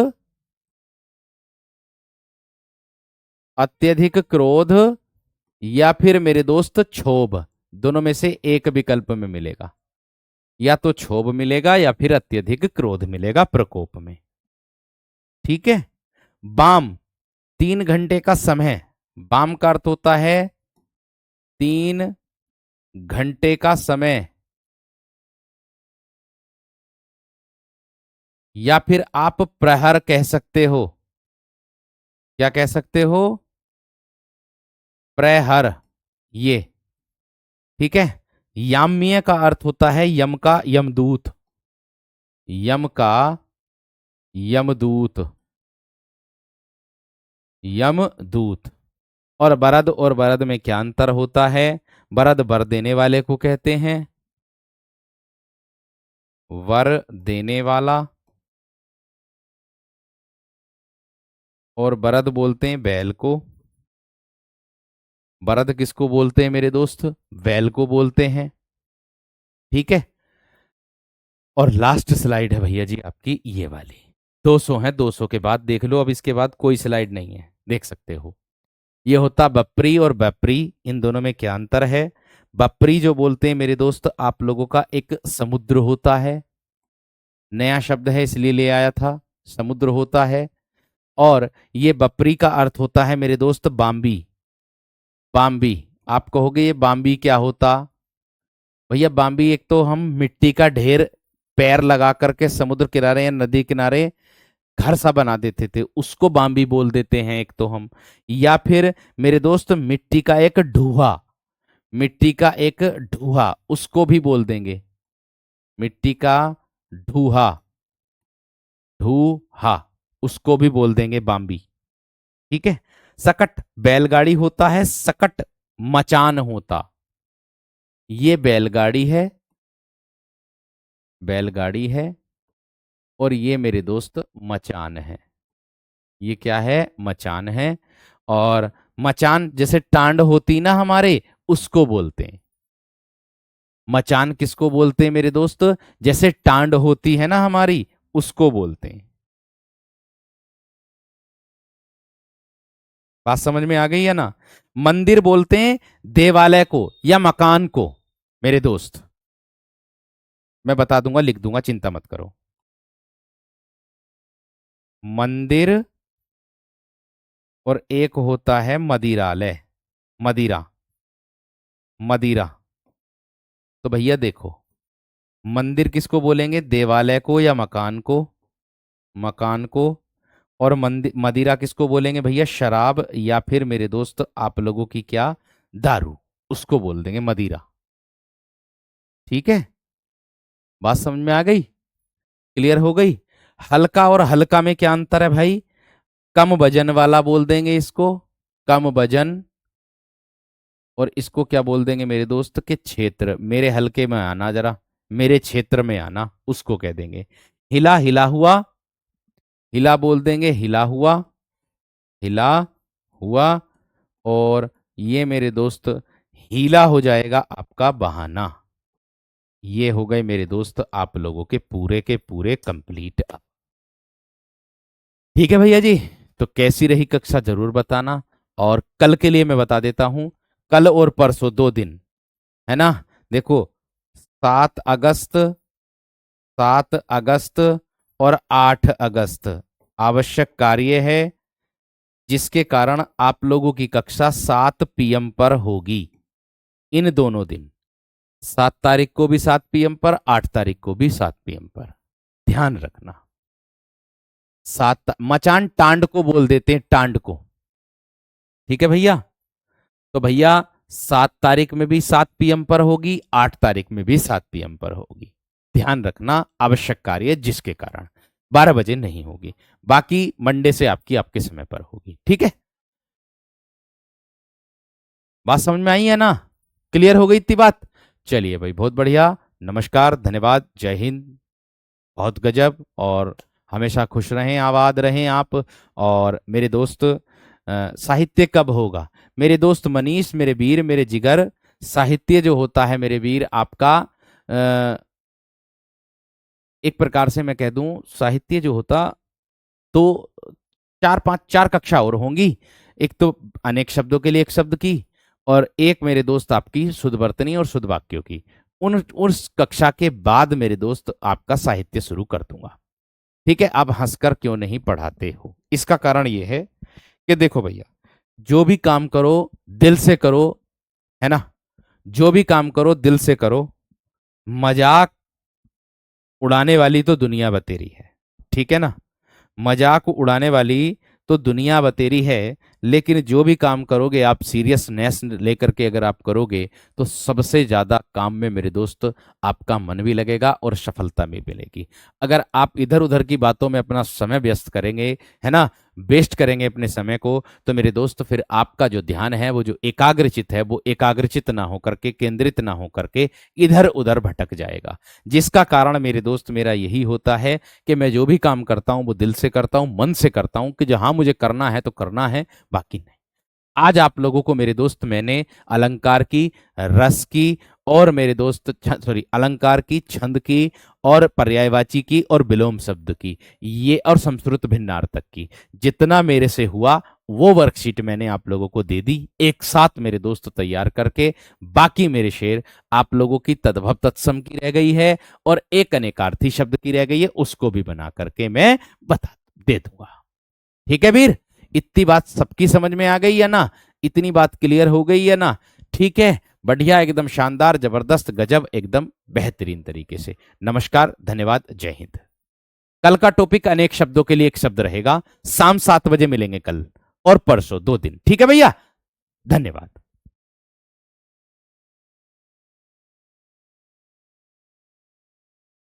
अत्यधिक क्रोध, या फिर मेरे दोस्त क्षोभ, दोनों में से एक विकल्प में मिलेगा। या तो क्षोभ मिलेगा या फिर अत्यधिक क्रोध मिलेगा प्रकोप में। ठीक है। बाम, 3 घंटे का समय। बाम का अर्थ होता है 3 घंटे का समय। या फिर आप प्रहर कह सकते हो। क्या कह सकते हो? प्रहर, ये। ठीक है। याम्य का अर्थ होता है यम का यमदूत, यम का यमदूत, यमदूत। और बरद और बरद में क्या अंतर होता है? बरद वर देने वाले को कहते हैं, वर देने वाला। और बरद बोलते हैं बैल को। बरद किसको बोलते हैं मेरे दोस्त? बैल को बोलते हैं। ठीक है। और लास्ट स्लाइड है भैया जी आपकी ये वाली, 200 है, 200 के बाद देख लो, अब इसके बाद कोई स्लाइड नहीं है, देख सकते हो। ये होता बपरी और बपरी, इन दोनों में क्या अंतर है? बपरी जो बोलते हैं मेरे दोस्त आप लोगों का एक समुद्र होता है, नया शब्द है इसलिए ले आया था, समुद्र होता है। और ये बपरी का अर्थ होता है मेरे दोस्त बाम्बी। बाम्बी, आप कहोगे ये बाम्बी क्या होता? भैया बाम्बी एक तो हम मिट्टी का ढेर पैर लगा करके समुद्र किनारे या नदी किनारे घर सा बना देते थे, उसको बाम्बी बोल देते हैं एक तो हम। या फिर मेरे दोस्त मिट्टी का एक ढूहा, मिट्टी का एक ढूहा उसको भी बोल देंगे, मिट्टी का ढूहा, ढूहा उसको भी बोल देंगे बाम्बी। ठीक है। सकट बैलगाड़ी होता है, सकट मचान होता। ये बैलगाड़ी है, बैलगाड़ी है, और ये मेरे दोस्त मचान है। ये क्या है? मचान है। और मचान जैसे टांड होती ना हमारे, उसको बोलते हैं। मचान किसको बोलते हैं मेरे दोस्त? जैसे टांड होती है ना हमारी, उसको बोलते हैं। बात समझ में आ गई है ना? मंदिर बोलते हैं देवालय को या मकान को मेरे दोस्त। मैं बता दूंगा, लिख दूंगा, चिंता मत करो। मंदिर, और एक होता है मदिरालय, मदिरा, मदिरा। तो भैया देखो, मंदिर किसको बोलेंगे? देवालय को या मकान को? मकान को। और मंदिर मदिरा किसको बोलेंगे भैया? शराब या फिर मेरे दोस्त आप लोगों की क्या, दारू, उसको बोल देंगे मदिरा। ठीक है। बात समझ में आ गई? क्लियर हो गई? हल्का और हल्का में क्या अंतर है भाई? कम वजन वाला बोल देंगे इसको, कम वजन। और इसको क्या बोल देंगे मेरे दोस्त के? क्षेत्र, मेरे हल्के में आना जरा, मेरे क्षेत्र में आना, उसको कह देंगे। हिला, हिला हुआ, हिला बोल देंगे, हिला हुआ, हिला हुआ। और ये मेरे दोस्त हीला हो जाएगा आपका बहाना। ये हो गए मेरे दोस्त आप लोगों के पूरे कंप्लीट। ठीक है भैया जी। तो कैसी रही कक्षा जरूर बताना। और कल के लिए मैं बता देता हूं, कल और परसों 2 दिन है ना। देखो, 7 अगस्त, 7 अगस्त और 8 अगस्त आवश्यक कार्य है, जिसके कारण आप लोगों की कक्षा 7 PM पर होगी। इन दोनों दिन, 7 तारीख को भी 7 PM पर, 8 तारीख को भी 7 PM पर, ध्यान रखना। सात मचान टांड को बोल देते हैं, टांड को। ठीक है भैया। तो भैया 7 तारीख में भी 7 PM पर होगी, 8 तारीख में भी 7 PM पर होगी। ध्यान रखना, आवश्यक कार्य जिसके कारण 12 बजे नहीं होगी। बाकी मंडे से आपकी आपके समय पर होगी। ठीक है। बात समझ में आई है ना? क्लियर हो गई इतनी बात? चलिए भाई, बहुत बढ़िया। नमस्कार, धन्यवाद, जय हिंद। बहुत गजब। और हमेशा खुश रहें, आबाद रहें आप। और मेरे दोस्त, साहित्य कब होगा मेरे दोस्त मनीष, मेरे वीर, मेरे जिगर? साहित्य जो होता है मेरे वीर आपका, एक प्रकार से मैं कह दूं, साहित्य जो होता तो 4 कक्षा और होंगी। एक तो अनेक शब्दों के लिए एक शब्द की, और एक मेरे दोस्त आपकी शुद्ध वर्तनी और शुद्ध वाक्यों की। उन उस कक्षा के बाद मेरे दोस्त आपका साहित्य शुरू कर दूंगा। ठीक है। अब हंसकर क्यों नहीं पढ़ाते हो? इसका कारण यह है कि देखो भैया, जो भी काम करो दिल से करो, है ना। जो भी काम करो दिल से करो। मजाक उड़ाने वाली तो दुनिया बतेरी है, ठीक है ना। मजाक उड़ाने वाली तो दुनिया बतेरी है, लेकिन जो भी काम करोगे आप सीरियसनेस लेकर के अगर आप करोगे, तो सबसे ज्यादा काम में मेरे दोस्त आपका मन भी लगेगा और सफलता भी मिलेगी। अगर आप इधर उधर की बातों में अपना समय व्यस्त करेंगे, है ना, वेस्ट करेंगे अपने समय को, तो मेरे दोस्त फिर आपका जो ध्यान है वो जो एकाग्रचित है, वो एकाग्रचित ना होकर के, केंद्रित ना होकर के इधर उधर भटक जाएगा। जिसका कारण मेरे दोस्त मेरा यही होता है कि मैं जो भी काम करता हूं वो दिल से करता हूं, मन से करता हूं, कि जहां मुझे करना है तो करना है, बाकी नहीं। आज आप लोगों को मेरे दोस्त मैंने अलंकार की, रस की, और मेरे दोस्त सॉरी, अलंकार की, छंद की, और पर्यायवाची की, और विलोम शब्द की, ये और संस्कृत भिन्नार्थक की, जितना मेरे से हुआ वो वर्कशीट मैंने आप लोगों को दे दी एक साथ मेरे दोस्त तैयार करके। बाकी मेरे शेर आप लोगों की तद्भव तत्सम की रह गई है और एक अनेकार्थी शब्द की रह गई है, उसको भी बना करके मैं बता दे दूंगा। ठीक है वीर, इतनी बात सबकी समझ में आ गई है ना? इतनी बात क्लियर हो गई है ना? ठीक है, बढ़िया, एकदम शानदार, जबरदस्त, गजब, एकदम बेहतरीन तरीके से। नमस्कार, धन्यवाद, जय हिंद। कल का टॉपिक अनेक शब्दों के लिए एक शब्द रहेगा। शाम 7 बजे मिलेंगे कल और परसों 2 दिन। ठीक है भैया, धन्यवाद।